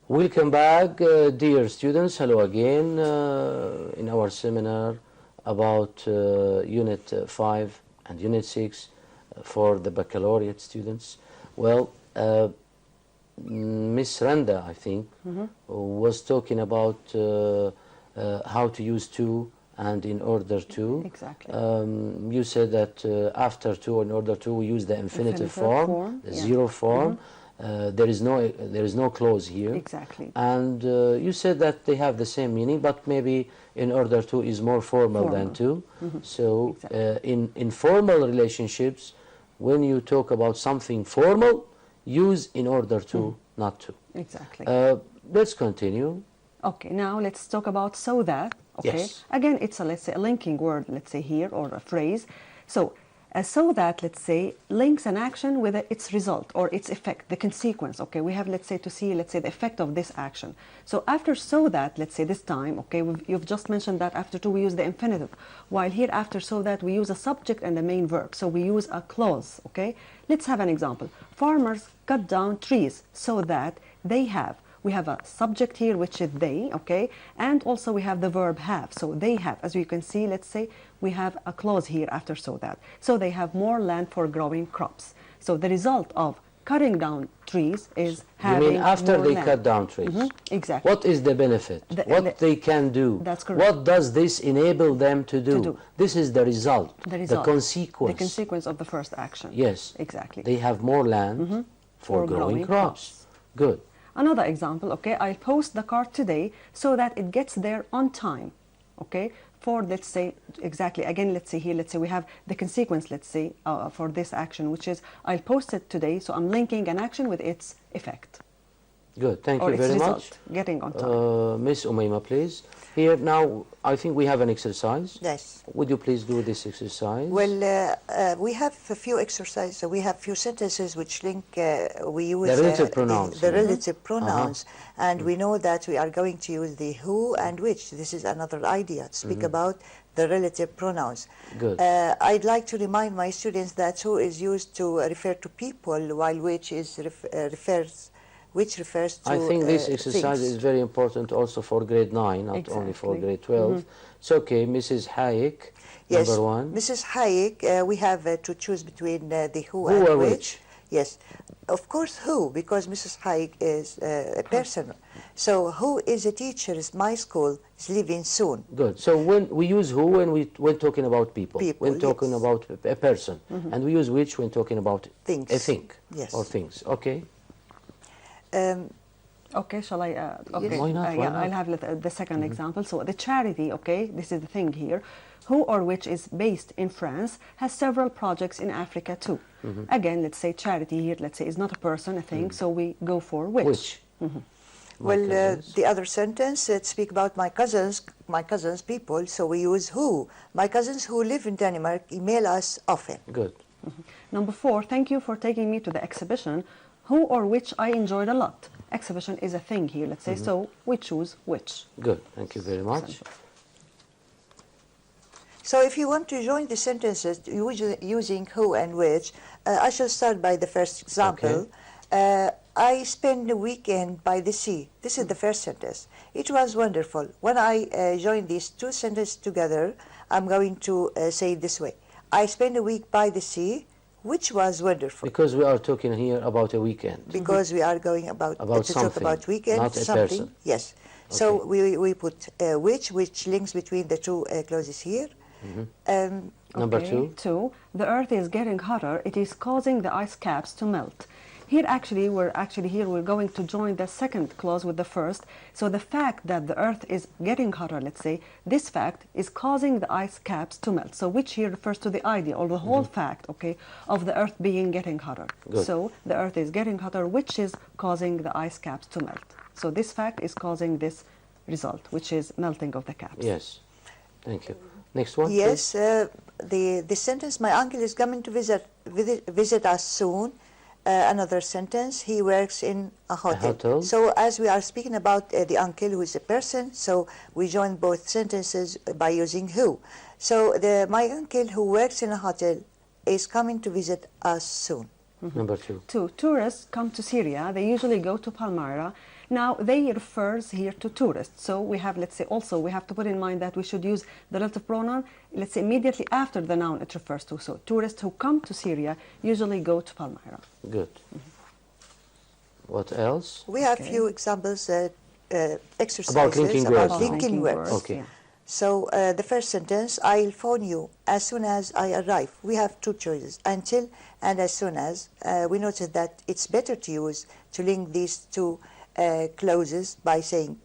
Welcome back, dear students. Hello again in our seminar about Unit 5 and Unit 6 for the baccalaureate students. Well, Miss Randa, I think, was talking about how to use to and in order to. Exactly. You said that after to, in order to, we use the infinitive form, the yeah. zero form. There is no clause here. Exactly. And you said that they have the same meaning, but maybe in order to is more formal than to. So Exactly. in formal relationships, when you talk about something formal, use in order to, not to. Exactly. Let's continue. Okay, now let's talk about so that. Okay, Yes. again, it's a, let's say, a linking word, let's say here, or a phrase. So, so that, let's say, links an action with its result or its effect, the consequence. Okay, we have, let's say, to see, let's say, the effect of this action. So after so that, let's say this time, okay, you've just mentioned that after to we use the infinitive, while here after so that we use a subject and a main verb. So we use a clause. Okay, let's have an example. Farmers cut down trees so that they have. We have a subject here, which is they, okay, and also we have the verb have. So they have, as you can see, let's say we have a clause here after so that. So they have more land for growing crops. So the result of cutting down trees is having You mean after more they land. cut down trees? Exactly. What is the benefit? What they can do? That's correct. What does this enable them to do? This is the result, the consequence. The consequence of the first action. Yes. Exactly. They have more land for growing crops. Good. Another example, okay, I'll post the card today so that it gets there on time, okay, for, let's say, exactly, again, let's say here, let's say we have the consequence, let's say, for this action, which is I'll post it today, so I'm linking an action with its effect. Good, thank or you its very result, much. Getting on time. Miss Umayma, please. Here now, I think we have an exercise. Yes. Would you please do this exercise? Well, we have a few exercises. We have few sentences which link. We use The relative pronouns. The relative pronouns, and we know that we are going to use the who and which. This is another idea to speak about the relative pronouns. Good. I'd like to remind my students that who is used to refer to people, while which is which refers to I think this exercise things. is very important also for grade 9, not only for Exactly. grade 12. It's okay, Mrs. Hayek, Yes, number 1. Mrs. Hayek, we have to choose between the who Who and or which. which? Yes, of course who, because Mrs. Hayek is a person. So who is a teacher at my school is leaving soon. Good. So when we use who when talking about people, when talking yes. about a person, and we use which when talking about Things. a thing Yes. or things. Okay. Okay, shall I? Okay, Why not? Why yeah, not? I'll have the second example. So the charity, okay, this is the thing here, who or which is based in France, has several projects in Africa too. Again, let's say charity here, let's say is not a person, a thing, so we go for which. Which? Well, cousins. the other sentence speak about my cousins people, so we use who. My cousins who live in Denmark email us often. Good. Number 4, thank you for taking me to the exhibition, who or which I enjoyed a lot. Exhibition is a thing here, let's say, so we choose which. Good. Thank you very much. So if you want to join the sentences using who and which, I shall start by the first example. I spent the weekend by the sea. This is the first sentence. It was wonderful. When I join these two sentences together, I'm going to say it this way. I spent a week by the sea, which was wonderful. Because we are talking here about a weekend. Because we are going about to something, talk about weekend, not a something. person. Yes. So we put which links between the two clauses here. Number Okay, 2, the earth is getting hotter, it is causing the ice caps to melt. Here we're going to join the second clause with the first. So the fact that the earth is getting hotter, let's say, this fact is causing the ice caps to melt. So which here refers to the idea or the whole fact, okay, of the earth getting hotter. Good. So the earth is getting hotter, which is causing the ice caps to melt. So this fact is causing this result, which is melting of the caps. Yes. Thank you. Next one. Yes, the sentence, my uncle is coming to visit us soon. Another sentence, he works in a hotel. So as we are speaking about the uncle who is a person, so we join both sentences by using who. So my uncle who works in a hotel is coming to visit us soon. Number 2. 2, tourists come to Syria, they usually go to Palmyra. Now, they refers here to tourists. So we have, let's say, also we have to put in mind that we should use the relative pronoun, let's say, immediately after the noun it refers to. So tourists who come to Syria usually go to Palmyra. Good. What else? We have few examples, exercises About linking words. linking words. Okay. Yeah. So the first sentence, I'll phone you as soon as I arrive. We have two choices, until and as soon as. We noted that it's better to link these two clauses by saying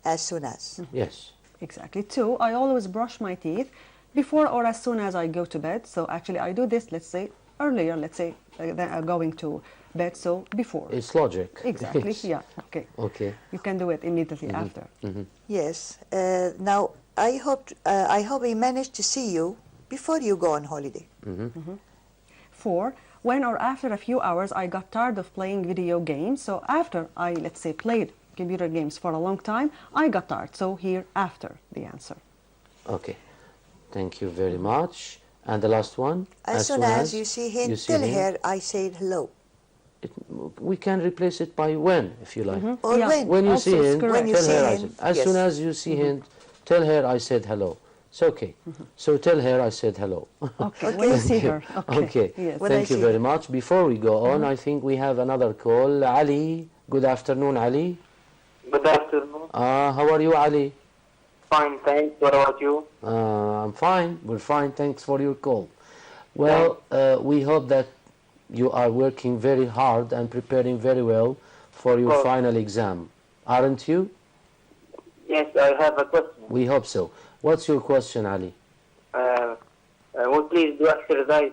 as soon as. Yes. Exactly. 2, I always brush my teeth before or as soon as I go to bed. So actually I do this, let's say, earlier, let's say, than going to bed, so before. It's logic. Exactly, Yes. yeah, okay. Okay. You can do it immediately after. Yes. Now, I hope we managed to see you before you go on holiday. 4, when or after a few hours I got tired of playing video games. So after I, let's say, played computer games for a long time, I got tired. So here, after the answer. Okay. Thank you very much. And the last one? As soon as you see him, tell her I said hello. We can replace it by when, if you like. Or Yeah. when. When you Also, see it's him, correct. When you tell see her I him, said. As yes. soon as you see him, tell her I said hello. It's okay. So tell her I said hello. Okay, when you see her. Okay. Okay. Yes. When I Thank you see very much. Before we go on, I think we have another call. Ali, good afternoon, Ali. Good afternoon. How are you, Ali? Fine, thanks. What about you? I'm fine. We're fine. Thanks for your call. Well, we hope that you are working very hard and preparing very well for your course. final exam, aren't you? Yes, I have a question. We hope so. What's your question, Ali? Would please do exercise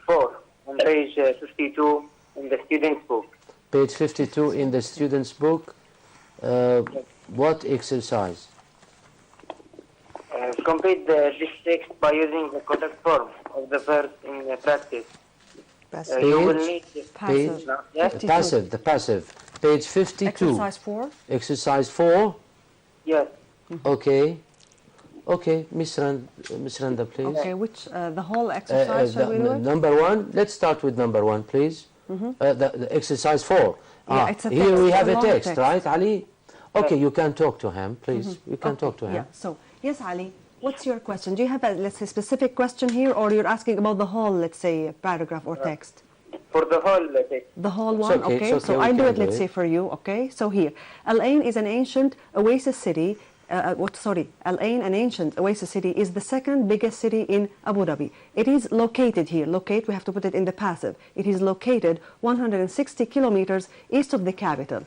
4 on page 52 in the student's book. Page 52 in the student's book. What exercise? Complete this text by using the correct form of the verb in practice. Passive. You will Page? need Passive. Yes? 52. Passive, the passive. Page 52. Exercise 4. Exercise 4. Yes. Okay. Okay, Miss Randa, please. Okay, which, the whole exercise, shall we do it? Number 1. Let's start with number 1, please. The exercise 4. Yeah, it's a Here text, we have a a long text, text. right, Ali? Okay, you can talk to him, please. You can talk to him. Yeah, so, yes, Ali, what's your question? Do you have a, let's say, specific question here, or you're asking about the whole, let's say, paragraph or text? For the whole text. The whole one, okay, okay? it's okay, So we I'll do can it, do let's it. say, for you, okay? So here, Al Ain is an ancient oasis city. Al Ain, an ancient oasis city, is the second biggest city in Abu Dhabi. It is located here. Locate, we have to put it in the passive. It is located 160 kilometers east of the capital.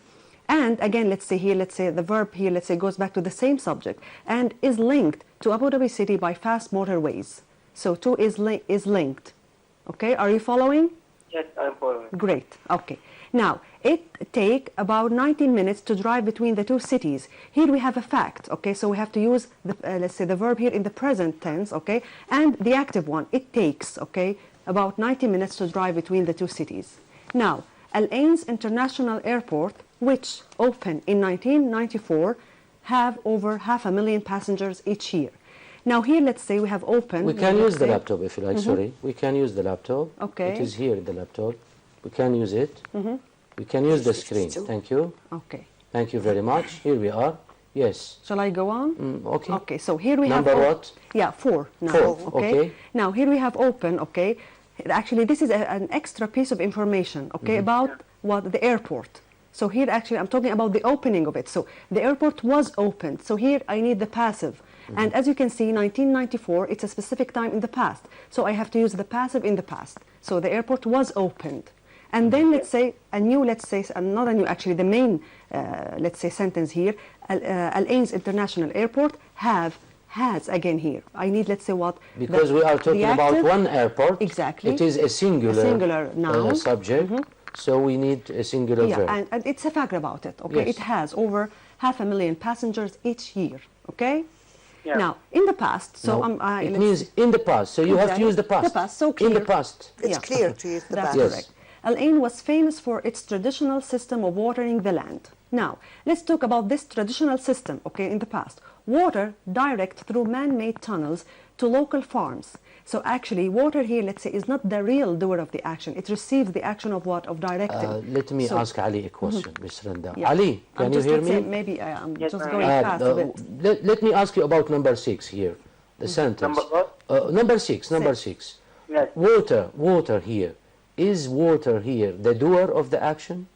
And again, let's say here, let's say the verb here, let's say goes back to the same subject and is linked to Abu Dhabi city by fast motorways. So to is linked. Okay, are you following? Yes, I'm following. Great. Okay. Now, it take about 19 minutes to drive between the two cities. Here we have a fact, okay? So we have to use, the, let's say, the verb here in the present tense, okay? And the active one, it takes, okay, about 90 minutes to drive between the two cities. Now, Al Ain's International Airport, which opened in 1994, have over 500,000 passengers each year. Now here, let's say we have opened... We can let's use the say- laptop if you like, sorry. We can use the laptop. Okay. It is here, the laptop. We can use it. We can use the screen. Thank you. Okay. Thank you very much. Here we are. Yes. Shall I go on? Okay. Okay, so here we Number have... what? Yeah, 4 now. 4, okay. Now here we have open, okay. Actually, this is an extra piece of information, okay, about what the airport. So here actually I'm talking about the opening of it. So the airport was opened. So here I need the passive. And as you can see, 1994, it's a specific time in the past. So I have to use the passive in the past. So the airport was opened. And then let's say a new, let's say, not a new, actually the main, let's say, sentence here, Al Ain's International Airport has again here. I need, let's say, what? Because we are talking about active- one airport. Exactly. It is a singular noun. subject. So we need a singular Yeah, verb. and it's a fact about it, okay? Yes. It has over 500,000 passengers each year, okay? Yeah. Now, in the past, so No, it let's means in the past. So you have to Exactly. use the past. The past, so In clear. the past. It's clear to use the That's past. Yes. correct. Al Ain was famous for its traditional system of watering the land. Now, let's talk about this traditional system, okay, in the past. Water direct through man-made tunnels to local farms. So actually, water here, let's say, is not the real doer of the action. It receives the action of what? Of directing. Let me So- ask Ali a question, Ms. Randa. Yeah. Ali, I'm can you just, hear let's say, me? maybe I'm Yes, just ma'am. going fast a bit. Let me ask you about number 6 here, the sentence. Number what? Number 6, number 6. Yes. Water here. Is water here the doer of the action?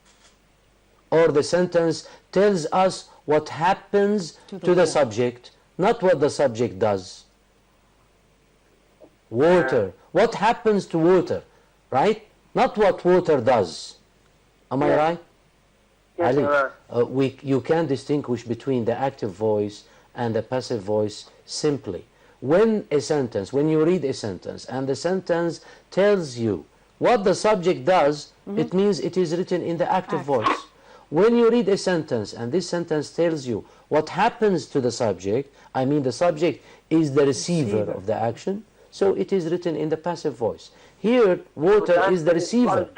Or the sentence tells us what happens to the water. subject, not what the subject does? Water. What happens to water, right? Not what water does. Am I Yes. right? Yes, Ali, you are. you can distinguish between the active voice and the passive voice simply. When you read a sentence and the sentence tells you what the subject does, it means it is written in the active voice. When you read a sentence and this sentence tells you what happens to the subject, I mean the subject is the receiver of the action, so it is written in the passive voice. Here, water is the receiver,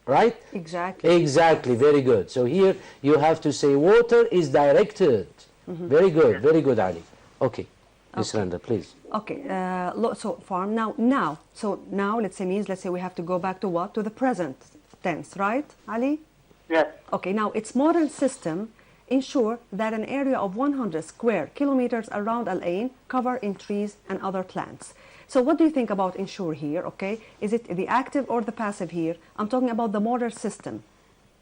right? Exactly. Exactly, very good. So here you have to say water is directed. Very good, Ali. Okay, Ms. Randa, please. Okay, so farm now. So now, let's say we have to go back to what? To the present tense, right, Ali? Yes. Okay, now its modern system ensure that an area of 100 square kilometers around a lane cover in trees and other plants. So what do you think about ensure here, okay? Is it the active or the passive here? I'm talking about the modern system,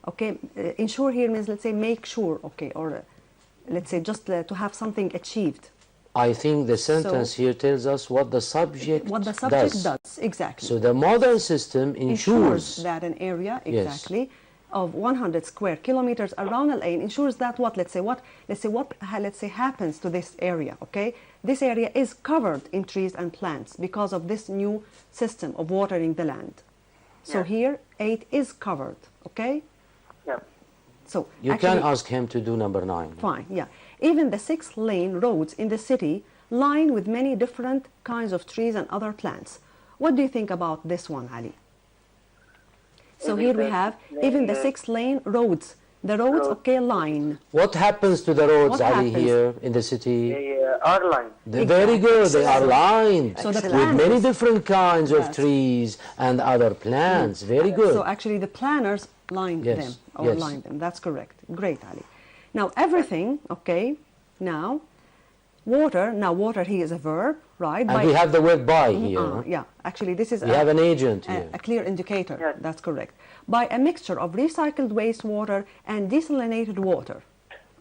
okay? Ensure here means, let's say, make sure, okay? Or let's say just to have something achieved. I think the sentence here tells us what the subject does, exactly. So the modern system ensures that an area, exactly, of 100 square kilometers around a lane ensures that what happens to this area, okay? This area is covered in trees and plants because of this new system of watering the land. So here 8 is covered, okay? Yeah. So you can ask him to do number 9. Fine, yeah. Even the 6-lane roads in the city line with many different kinds of trees and other plants. What do you think about this one, Ali? So here we have even the 6-lane roads. The roads, okay, line. What happens to the roads, Ali, here in the city? They are lined. Very good, they are lined So the with many different kinds of trees and other plants. Very good. So actually the planners lined them, or lined them. That's correct. Great, Ali. Now everything, okay, now water here is a verb, right? And we have the word by here. Yeah, actually this is we have an agent here. A clear indicator, that's correct. By a mixture of recycled wastewater and desalinated water,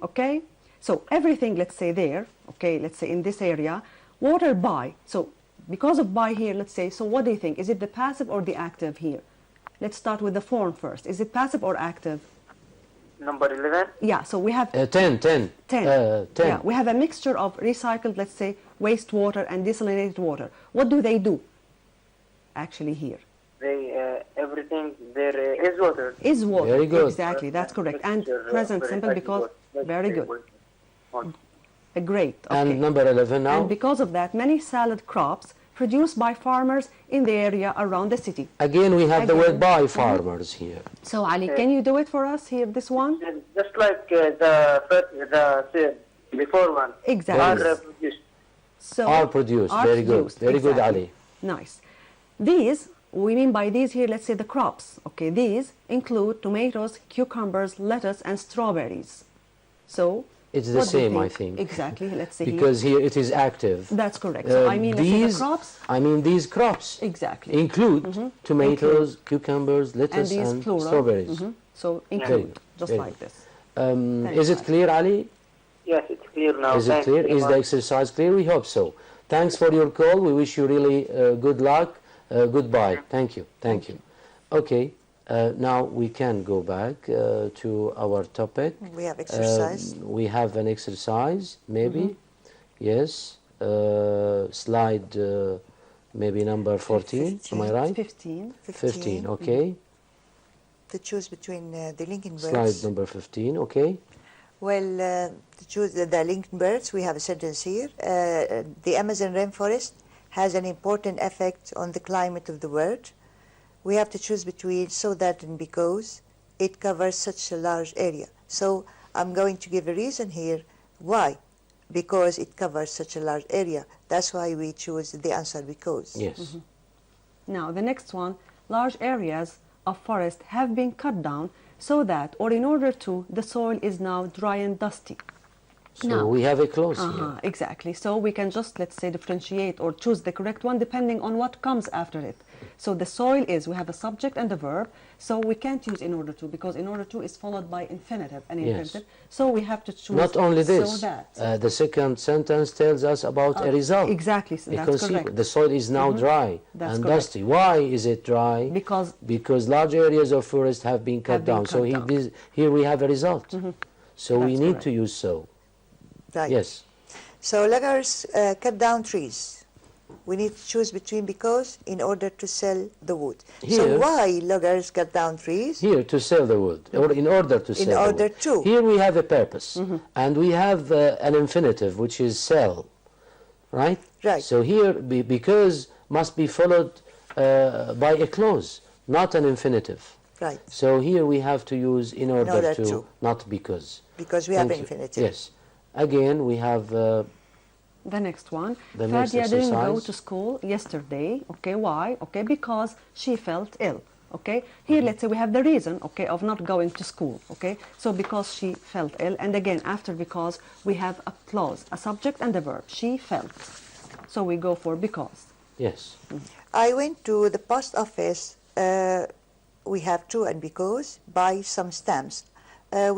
okay? So everything, let's say there, okay, let's say in this area, water by. So because of by here, let's say, so what do you think? Is it the passive or the active here? Let's start with the form first. Is it passive or active? Number 11? Yeah, so we have 10. 10. Yeah, we have a mixture of recycled, let's say, wastewater and desalinated water. What do they do, actually, here? Everything there is water. Is water. Very good. Exactly, that's correct. And present simple because, very good. Great. Okay. And number 11 now? And because of that, many salad crops produced by farmers in the area around the city. Again, we have the word by farmers here. So, Ali, can you do it for us here, this one? Just like the before one. Exactly. Are produced. So, are produced. Very good. Very good, Ali. Nice. These, we mean by these here, let's say the crops. Okay, these include tomatoes, cucumbers, lettuce, and strawberries. So, it's the same, I think. Exactly, let's say because here it is active. That's correct. So I mean, let's say the crops. I mean, these crops exactly include tomatoes, cucumbers, lettuce, and strawberries. So include, just like this. Is it clear, Ali? Yes, it's clear now. Is it clear? Is the exercise clear? We hope so. Thanks for your call. We wish you really good luck. Goodbye. Thank you. Thank you. Okay. Now we can go back to our topic. We have exercise. We have an exercise, maybe. Yes. Slide maybe number 14. Am I right? 15. 15, okay. To choose between the linking words. Slide number 15, okay. Well, to choose the linked birds, we have a sentence here. The Amazon rainforest has an important effect on the climate of the world. We have to choose between so that and because it covers such a large area. So I'm going to give a reason here why. Because it covers such a large area. That's why we choose the answer because. Yes. Now the next one, large areas of forest have been cut down so that, or in order to, the soil is now dry and dusty. So we have a clause here. Exactly. So we can just, let's say, differentiate or choose the correct one depending on what comes after it. So the soil is, we have a subject and a verb, so we can't use in order to, because in order to is followed by infinitive and infinitive. So we have to choose not only this, so that. the second sentence tells us about a result. Exactly, so that's correct. The soil is now dry and dusty. Why is it dry? Because large areas of forest have been cut down. So here we have a result. So we need to use so. Right. Yes. So let us cut down trees. We need to choose between because in order to sell the wood. Here- So why loggers cut down trees? Here, to sell the wood, or in order to sell the wood. order to. Here we have a purpose, and we have an infinitive, which is sell, right? Right. So here, because must be followed by a clause, not an infinitive. Right, So here we have to use in order, order to, to. not because. because we have Thank you. infinitive. Yes. Again, we have The next one. The next Fadia didn't go exercise. to school yesterday. Okay, why? Okay, because she felt ill. Okay, here let's say we have the reason, okay, of not going to school. Okay, so because she felt ill, and again after because we have a clause, a subject and a verb. She felt. So we go for because. yes. I went to the post office. We have to and because buy some stamps.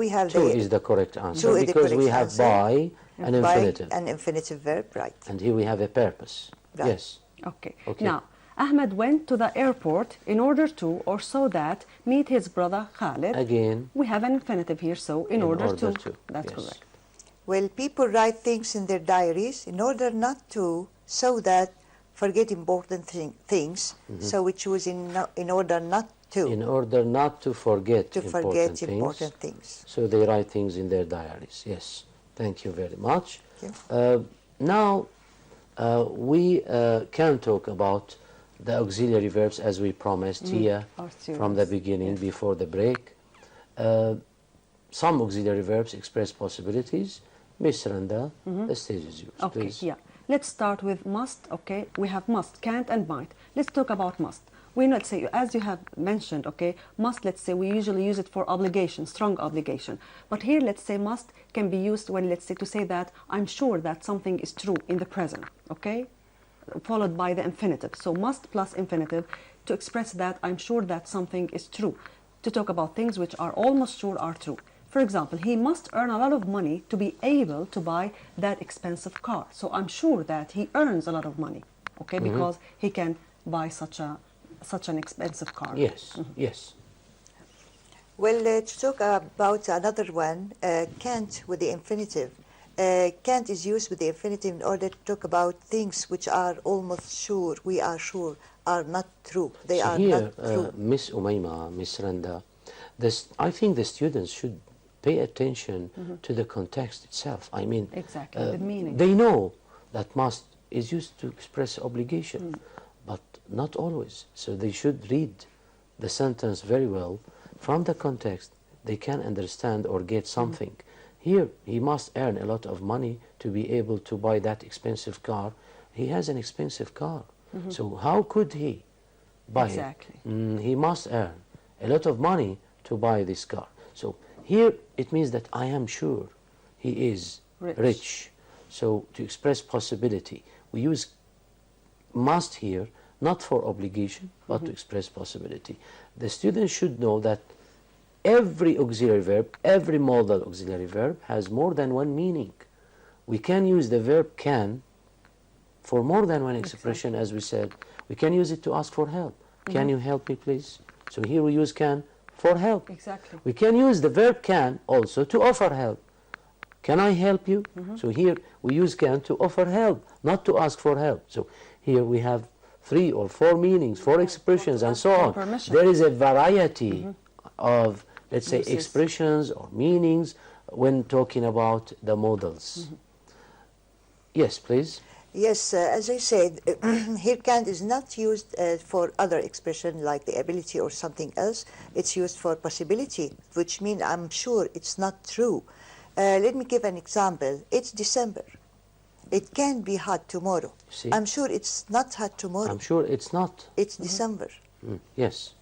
We have Two the is the correct answer Two is the because we correct have answer. by an by infinitive, an infinitive verb, right? and here we have a purpose. Right. Yes. Okay. Okay. Now, Ahmed went to the airport in order to, or so that, meet his brother Khalid. Again, We have an infinitive here, so in order to. That's yes. correct. Well, people write things in their diaries in order not to, so that forget important things. So we choose in order not to, in order not to forget to important forget things. important things. So they write things in their diaries. Yes. Thank you very much. Thank Now we can talk about the auxiliary verbs as we promised here Our from the students, beginning yes. before the break. Some auxiliary verbs express possibilities. Miss Randa, the stage is yours, Okay, please. yeah. Let's start with must, okay? We have must, can't, and might. Let's talk about must. We know, let's say, as you have mentioned, okay, must, let's say, we usually use it for obligation, strong obligation. But here, let's say, must can be used when, let's say, to say that I'm sure that something is true in the present, okay? Followed by the infinitive. So must plus infinitive to express that I'm sure that something is true. To talk about things which are almost sure are true. For example, he must earn a lot of money to be able to buy that expensive car. So I'm sure that he earns a lot of money, okay, because he can buy such an expensive car. Yes, yes. Well, to talk about another one, can't with the infinitive. Can't is used with the infinitive in order to talk about things which are almost sure, we are sure, are not true. They So are here, not true. Miss Umayma, Miss Randa, I think the students should pay attention to the context itself. I mean, Exactly, the meaning. They know that must is used to express obligation, but not always. So they should read the sentence very well. From the context, they can understand or get something. Here, he must earn a lot of money to be able to buy that expensive car. He has an expensive car. So how could he buy Exactly. it? He must earn a lot of money to buy this car. So here, it means that I am sure he is rich. So to express possibility, we use must here, not for obligation, but to express possibility. The student should know that every auxiliary verb, every modal auxiliary verb has more than one meaning. We can use the verb can for more than one expression, as we said. We can use it to ask for help. Can you help me, please? So here we use can for help. Exactly. We can use the verb can also to offer help. Can I help you? So here we use can to offer help, not to ask for help. So here we have 3 or 4 meanings, 4 expressions, and so on. Permission. There is a variety of, let's say, Uses. expressions or meanings when talking about the modals. Yes, please. Yes, as I said, here can't is not used for other expression like the ability or something else. It's used for possibility, which means I'm sure it's not true. Let me give an example. It's December. It can be hot tomorrow. See? I'm sure it's not hot tomorrow. I'm sure it's not. It's December. Yes.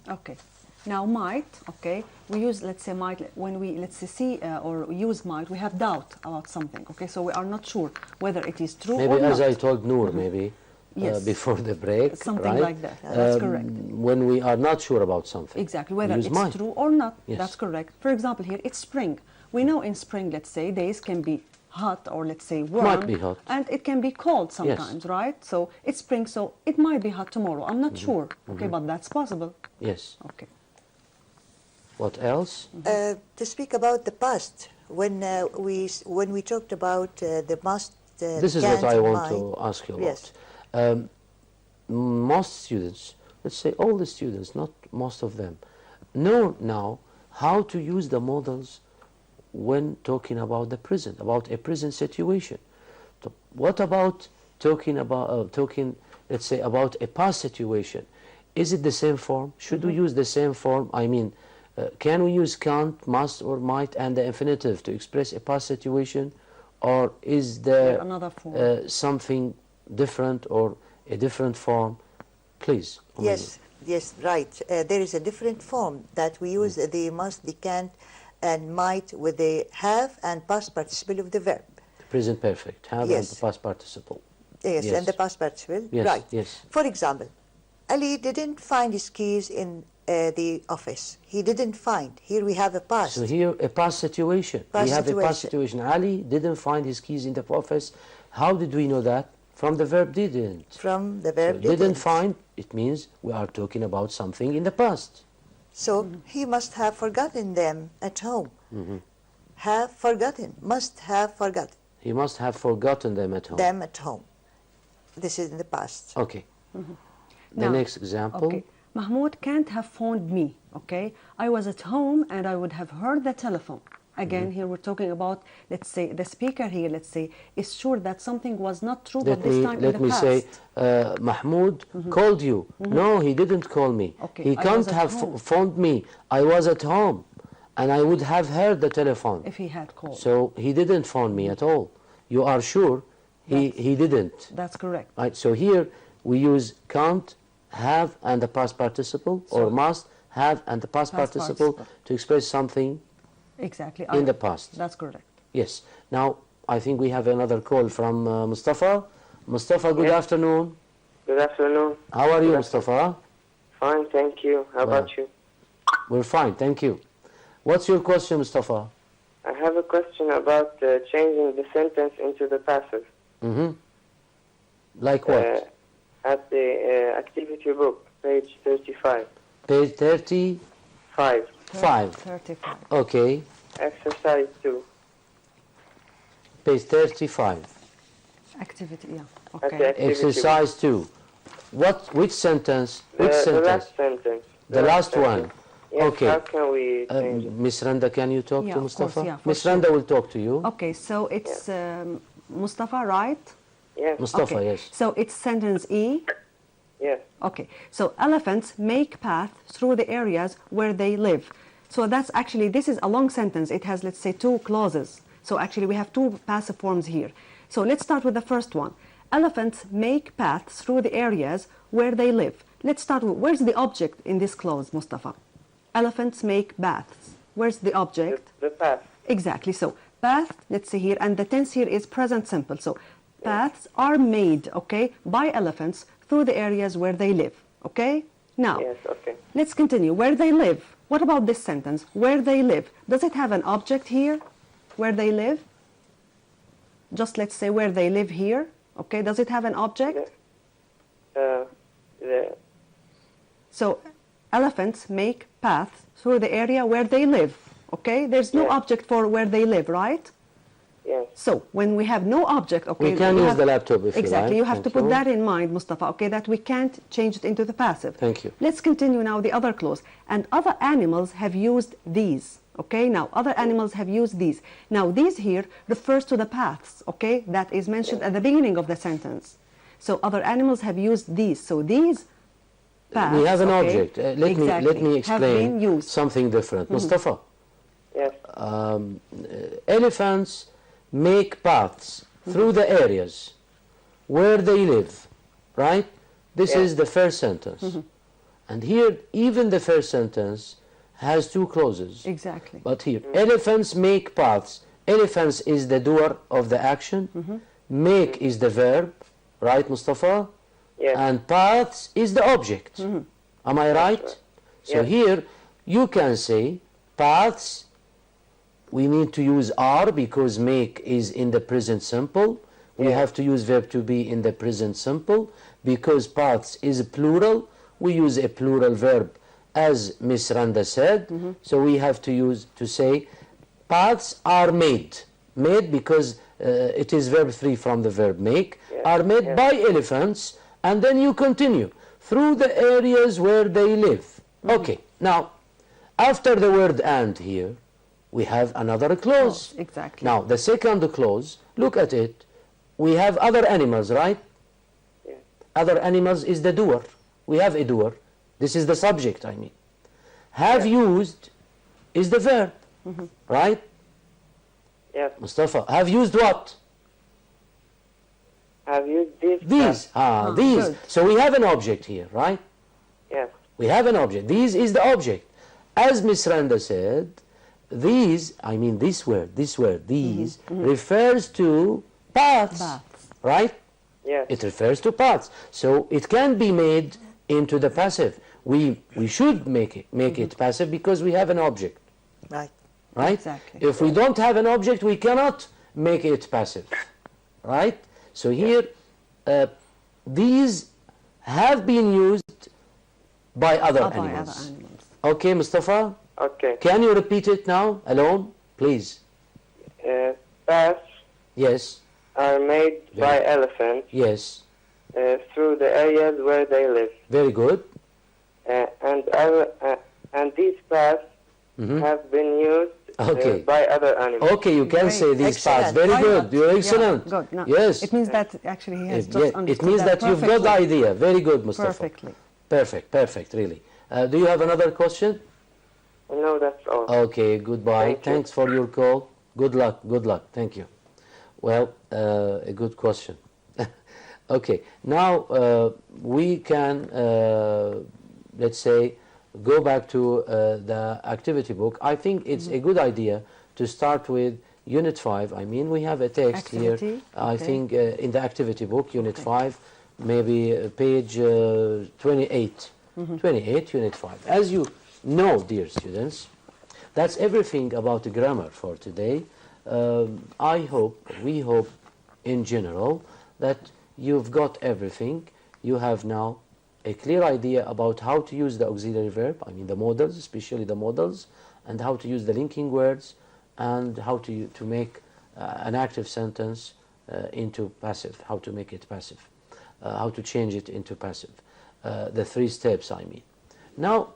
Okay. Now might, okay, we use, let's say, might, when we, let's say, see or use might, we have doubt about something, okay, so we are not sure whether it is true Maybe or not. as I told Noor, maybe Yes. before the break, Something right? like that. That's correct. When we are not sure about something. Exactly, we whether use it's might. true or not, Yes. that's correct. For example, here, it's spring. We know in spring, let's say, days can be hot or, let's say, warm. Might be hot. And it can be cold sometimes, right? So it's spring, so it might be hot tomorrow. I'm not sure, okay, but that's possible. Yes. Okay. What else? To speak about the past, when we talked about the must This is what I want to ask you about. Yes. Most students, let's say all the students, not most of them, know now how to use the models when talking about the present, about a present situation. So what about talking about let's say about a past situation? Is it the same form? Should we use the same form? I mean, can we use can't, must, or might and the infinitive to express a past situation, or is there another form? Something different or a different form? Please. Yes, yes, right. There is a different form that we use the must, the can't, and might with the have and past participle of the verb. Present perfect, have Yes. and the past participle. Yes, Yes. and the past participle. Yes, Right. yes. For example, Ali didn't find his keys in the office. He didn't find. Here we have a past. So here a past situation. Past we have a past situation. situation. Ali didn't find his keys in the office. How did we know that? From the verb didn't. From the So verb didn't find, it means we are talking about something in the past. So he must have forgotten them at home. Have forgotten. Must have forgotten He must have forgotten them at home. them at home. This is in the past. Okay. The Now, next example. Okay. Mahmoud can't have phoned me, okay? I was at home and I would have heard the telephone. Again, here we're talking about, let's say, the speaker here, let's say, is sure that something was not true, but this time in Let the me past. say, Mahmoud called you. No, he didn't call me. Okay, He I can't was at have home. phoned me. I was at home, and I would have heard the telephone. If he had called. So he didn't phone me at all. You are sure he didn't. That's correct. Right. So here we use can't, have, and the past participle, or must, have, and the past participle to express something Exactly. in the past. That's correct. Yes. Now I think we have another call from Mustafa. Mustafa, good Yes. afternoon. Good afternoon. How are you, Good Mustafa? Fine, thank you. How about you? We're fine, thank you. What's your question, Mustafa? I have a question about changing the sentence into the passive. Like what? At the activity book, page 35. Page 35. 35. Okay. Exercise 2. Page 35. Activity, yeah. At the Okay. activity Exercise 2. Which sentence? book. Which The sentence? last sentence. The last one. sentence. Yes, Okay. how can we change it? Miss Randa, can you talk Yeah, to of course, Mustafa? yeah, for Miss sure. Randa will talk to you. Okay, so it's Mustafa, right? Yes, Mustafa, Okay. yes. So it's sentence E. yes. Okay, so elephants make paths through the areas where they live. So that's actually, this is a long sentence. It has, let's say, two clauses. So actually we have two passive forms here. So let's start with the first one. Elephants make paths through the areas where they live. Let's start with, where's the object in this clause, Mustafa? Elephants make paths. Where's the object? The path. Exactly. So path, let's see here, and the tense here is present simple. So paths are made, okay, by elephants through the areas where they live. Okay? Now, Yes, okay. let's continue. Where they live. What about this sentence? Where they live. Does it have an object here? Where they live? Just let's say where they live here. Okay, does it have an object? The So elephants make paths through the area where they live. Okay, there's no Yeah. object for where they live, right? yes. So when we have no object, okay, We can you use have- the laptop if exactly. you You like. have to Thank put you. that in mind, Mustafa. Okay, that we can't change it into the passive. Thank you. Let's continue now the other clause. And other animals have used these. Okay, now other animals have used these. Now these here refers to the paths. Okay, that is mentioned at the beginning of the sentence. So other animals have used these. So these paths. We have an okay, object. Let me exactly, have been explain used. something different. Mustafa, Yes. elephants make paths through the areas where they live, right? This Yeah. is the first sentence. And here, even the first sentence has two clauses. Exactly. But here, elephants make paths. Elephants is the doer of the action. Make is the verb, right, Mustafa? Yes. And paths is the object. Am I right? right. So Yes. here, you can say paths, we need to use are because make is in the present simple. We Yeah. have to use verb to be in the present simple. Because paths is plural, we use a plural verb as Miss Randa said. So we have to use to say paths are made. Made because it is verb 3 from the verb make, Yes, are made yes. by elephants, and then you continue through the areas where they live. Okay, now, after the word and here, we have another clause. Oh, exactly. Now, the second clause, look at it. We have other animals, right? Yes. Other animals is the doer. We have a doer. This is the subject, I mean. Have used is the verb, right? Yes. Mustafa, have used what? Have used this? These. These. good. So we have an object here, right? Yes. We have an object. These is the object. As Miss Randa said, these, I mean this word, these, refers to paths, Paths. right? Yes. It refers to paths. So it can be made into the passive. We should make it passive because we have an object, Right. right? Exactly. If we don't have an object, we cannot make it passive, right? So here, these have been used by other By other animals. animals. Okay, Mustafa? Okay. Can you repeat it now, alone, please? Paths Yes, are made by elephants yes, through the areas where they live. very good. And these paths have been used Okay. by other animals. Okay, you can Great. say these parts. Excellent. Very Why good. not? You're Yeah, excellent. good. No, Yes. It means that actually he has It, just yeah, understood it means that you've got the perfectly. idea. Very good, Mustafa. Perfectly. Perfect, perfect, really. Do you have another question? No, that's all. Okay, goodbye. Thank you. Thanks for your call. Good luck, good luck. Thank you. Well, a good question. Okay, now we can, let's say, go back to the activity book. I think it's a good idea to start with Unit 5. I mean, we have a text here. Activity, I okay. think in the activity book, Unit 5, maybe page 28. 28, Unit 5. As you know, dear students, that's everything about the grammar for today. I hope, we hope in general, that you've got everything. You have now a clear idea about how to use the auxiliary verb, I mean the modals, especially the modals, and how to use the linking words, and how to make an active sentence into passive, how to make it passive, how to change it into passive. The 3 steps, I mean. Now,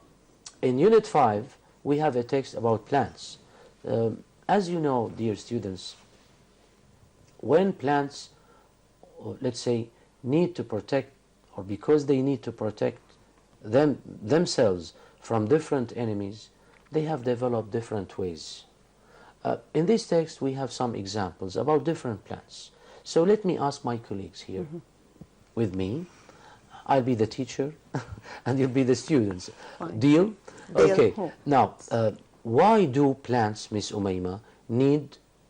in Unit 5, we have a text about plants. As you know, dear students, when plants, let's say, need to protect, or because they need to protect themselves from different enemies, they have developed different ways. In this text, we have some examples about different plants. So let me ask my colleagues here with me. I'll be the teacher, and you'll be the students. Fine. Deal? Deal. Okay. Oh. Now, why do plants, Miss Umayma,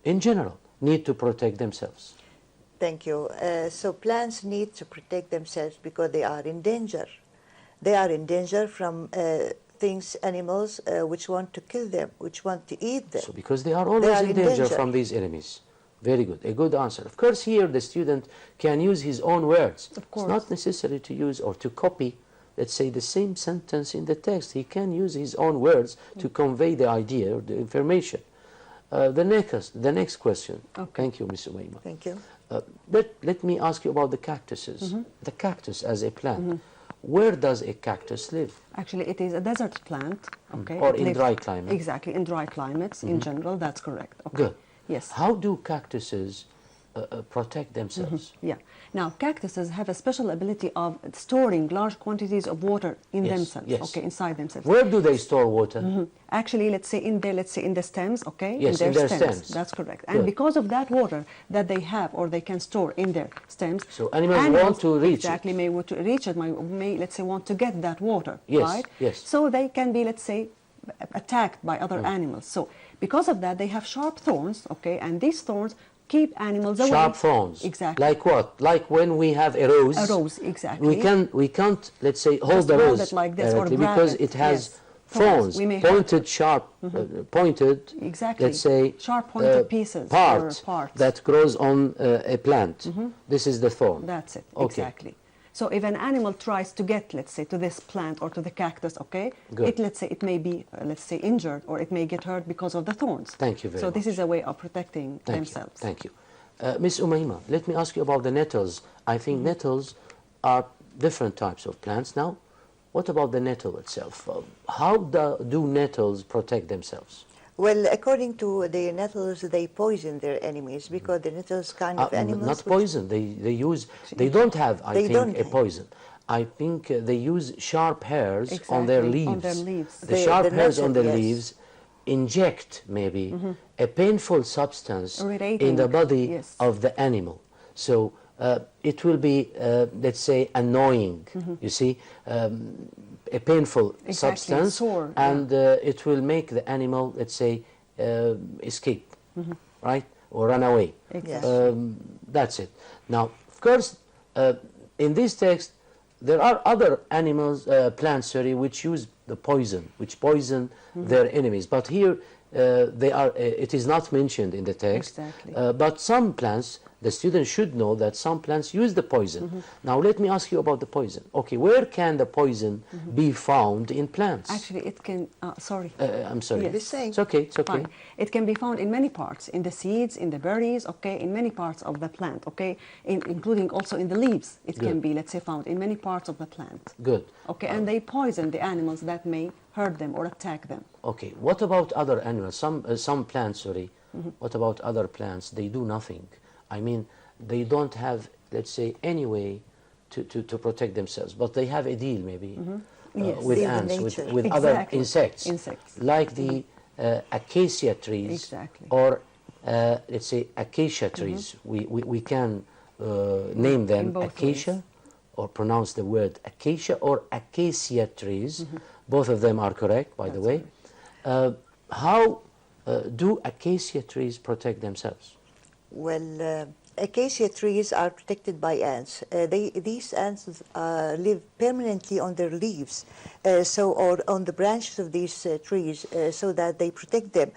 in general, need to protect themselves? Thank you. So plants need to protect themselves because they are in danger. They are in danger from things, animals, which want to kill them, which want to eat them. So because they are always are in in danger danger. from these enemies. Very good, a good answer. Of course, here the student can use his own words. Of course. It's not necessary to use or to copy, let's say, the same sentence in the text. He can use his own words to convey the idea or the information. The next question. Okay. Thank you, Ms. Umayma. Thank you. Let me ask you about the cactuses. The cactus as a plant. Where does a cactus live? Actually, it is a desert plant. Okay. Or It in lives- dry climate. Exactly, in dry climates in general. That's correct. Okay. Good. Yes. How do cactuses protect themselves? Yeah. Now, cactuses have a special ability of storing large quantities of water in Yes, themselves. yes. Okay, inside themselves. Where do they store water? Actually, let's say in the stems, okay? Yes, in their stems. That's correct. Good. And because of that water that they have or they can store in their stems, So animals want to reach it. exactly, may want to reach it, may let's say want to get that water, Yes, right? yes. So they can be, let's say, attacked by other animals. So because of that, they have sharp thorns, okay? And these thorns keep animals away. Sharp thorns. Exactly. Like what? Like when we have a rose. A rose, exactly. We can't, let's say, hold Just the hold rose it like this or directly grab because it, it has yes. Thorns. thorns, We may have pointed, sharp, pointed, Exactly. let's say, Sharp pointed pieces or part parts. that grows on a plant. This is the thorn. That's it, Okay. exactly. So if an animal tries to get, let's say, to this plant or to the cactus, okay, Good. let's say, it may be, let's say, injured or it may get hurt because of the thorns. Thank you very So this much. is a way of protecting Thank themselves. you. Thank you. Miss Umayma, let me ask you about the nettles. I think nettles are different types of plants. Now, what about the nettle itself? How do nettles protect themselves? Well, according to the nettles, they poison their enemies because the nettles kind of animals. Not poison. They don't have, I think, a poison. I think they use sharp hairs on their leaves. On their leaves. The sharp hairs on the yes. leaves inject maybe a painful substance Irritating, in the body yes. of the animal. So it will be, let's say, annoying, you see, a painful substance, sore, and it will make the animal, let's say, escape, right, or run away. Exactly. That's it. Now, of course, in this text, there are other animals, plants, sorry, which use the poison, which poison their enemies. But here, it is not mentioned in the text. Exactly. But some plants, the students should know that some plants use the poison. Now, let me ask you about the poison. Okay, where can the poison be found in plants? Actually, it can, sorry. I'm sorry. Yes. It's okay, it's okay. Fine. It can be found in many parts, in the seeds, in the berries, okay, in many parts of the plant, okay, including also in the leaves. It can be, let's say, found in many parts of the plant. Good. Okay, and they poison the animals that may hurt them or attack them. Okay, what about other animals? Some plants, sorry. What about other plants? They do nothing. I mean, they don't have, let's say, any way to protect themselves, but they have a deal maybe Yes. with In the ants, nature. with other Exactly. insects, Insects. like the acacia trees, Exactly. or let's say acacia trees. We can name In them both acacia, ways. or pronounce the word acacia or acacia trees. Both of them are correct, by the way. How do acacia trees protect themselves? Well, acacia trees are protected by ants. These ants live permanently on their leaves, or on the branches of these trees, so that they protect them.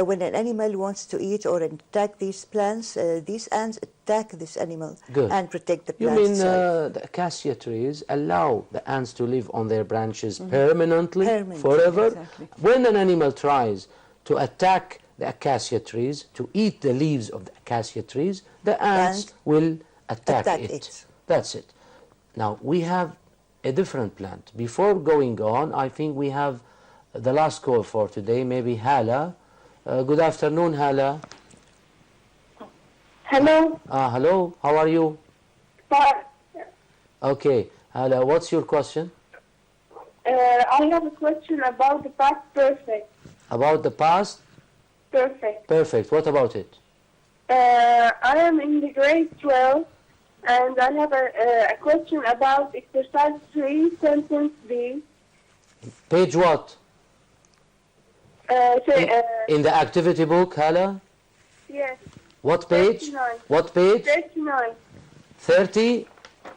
When an animal wants to eat or attack these plants, these ants attack this animal and protect the You plant mean itself. the acacia trees allow the ants to live on their branches permanently, Permanently, forever? exactly. When an animal tries to attack the acacia trees, to eat the leaves of the acacia trees, the ants will attack it. That's it. Now, we have a different plant. Before going on, I think we have the last call for today, maybe Hala. Good afternoon, Hala. Hello. Hello, how are you? Fine. Okay, Hala, what's your question? I have a question about the past perfect. About the past? Perfect. Perfect. What about it? I am in the grade 12, and I have a question about exercise 3, sentence B. Page what? In the activity book, Hala? Yes. What page? 39. What page? 39. 30?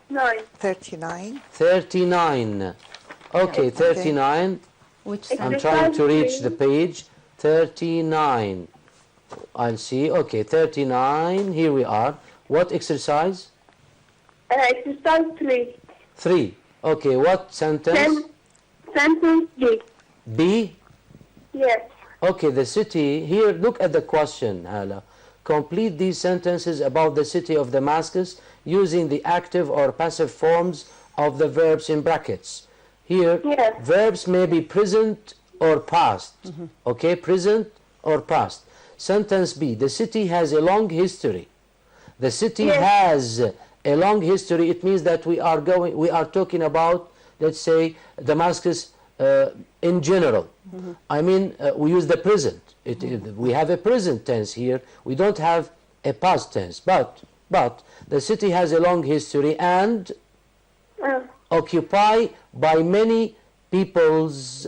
9. 39. 39. Okay, 39. Which I'm Exercise trying to reach 3. the page. 39. I'll see. Okay, 39. Here we are. What exercise? Exercise 3. 3. Okay, what sentence? Sentence B. B? Yes. Okay, the city. Here, look at the question, Hala. Complete these sentences about the city of Damascus using the active or passive forms of the verbs in brackets. Here, Yes. verbs may be present or past. Okay, present or past. Sentence B, the city has a long history. The city has a long history. It means that we are talking about, let's say, Damascus in general. I mean, we use the present. We have a present tense here. We don't have a past tense. But the city has a long history and occupied by many peoples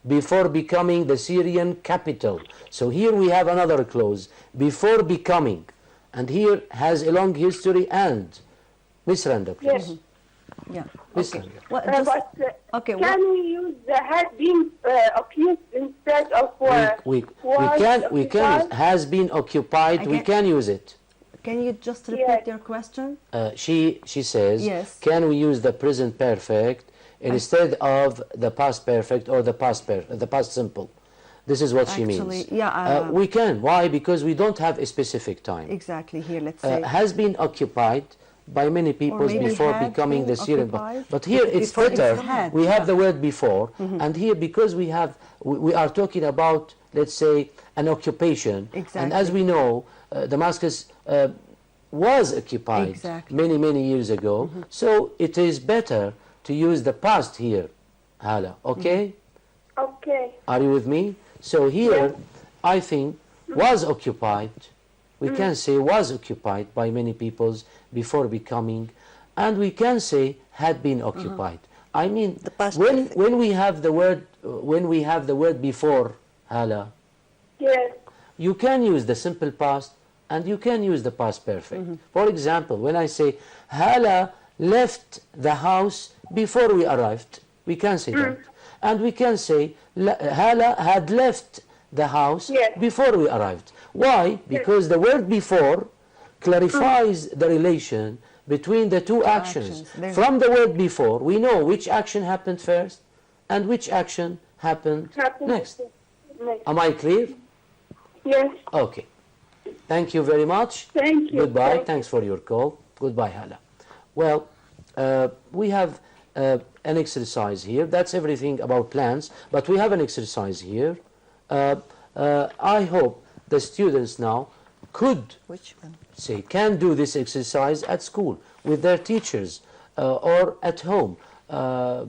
before becoming the Syrian capital. So here we have another clause, before becoming. And here has a long history and. Miss Randa, please. Yes. Yeah. Miss Okay. Randa. Well, just, okay. Can we use the had been accused instead of We was can has been occupied. We Again. can use it. Can you just repeat your question? She says, Yes. can we use the present perfect instead of the past perfect or the past simple? This is what she Actually, means. yeah, We can. Why? Because we don't have a specific time. Exactly. Here, let's say. Has been occupied by many people maybe before had becoming been the Syrian. occupied. But here it's Before it's better. had, We have yeah. the word before, and here because we are talking about, let's say, an occupation. Exactly. And as we know, Damascus was occupied Exactly. many years ago. So it is better to use the past here, Hala. Okay? Okay. Are you with me? So here, I think, was occupied. We can say was occupied by many peoples before becoming, and we can say had been occupied. I mean, The past when perfect. we have the word before, Hala, Yes. you can use the simple past and you can use the past perfect. For example, when I say Hala left the house before we arrived, we can say that. And we can say Hala had left the house Yes. before we arrived. Why? Because the word before clarifies the relation between the two actions. actions. From the word before, we know which action happened first and which action happened next. Next. Am I clear? Yes. Okay. Thank you very much. Thank you. Goodbye. Thank you. Thanks for your call. Goodbye, Hala. Well, we have an exercise here. That's everything about plans, but we have an exercise here. I hope the students now could Which one? say can do this exercise at school with their teachers or at home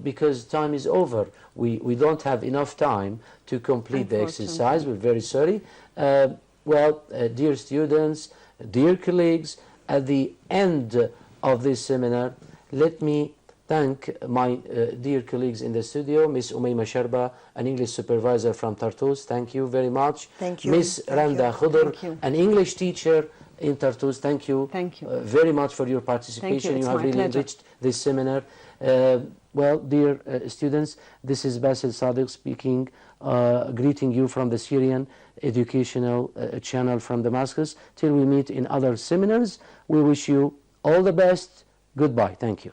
because time is over. We don't have enough time to complete the exercise. We're very sorry. Dear students, dear colleagues, at the end of this seminar, let me thank my dear colleagues in the studio, Miss Umayma Sharba, an English supervisor from Tartus. Thank you very much. Thank you. Miss Thank Randa you. Khudr, Thank you. an English teacher in Tartus. Thank you. Thank you. Very much for your participation. It's You have my really pleasure. enriched this seminar. Dear students, this is Basil Sadiq speaking, greeting you from the Syrian educational channel from Damascus. Till we meet in other seminars, we wish you all the best. Goodbye. Thank you.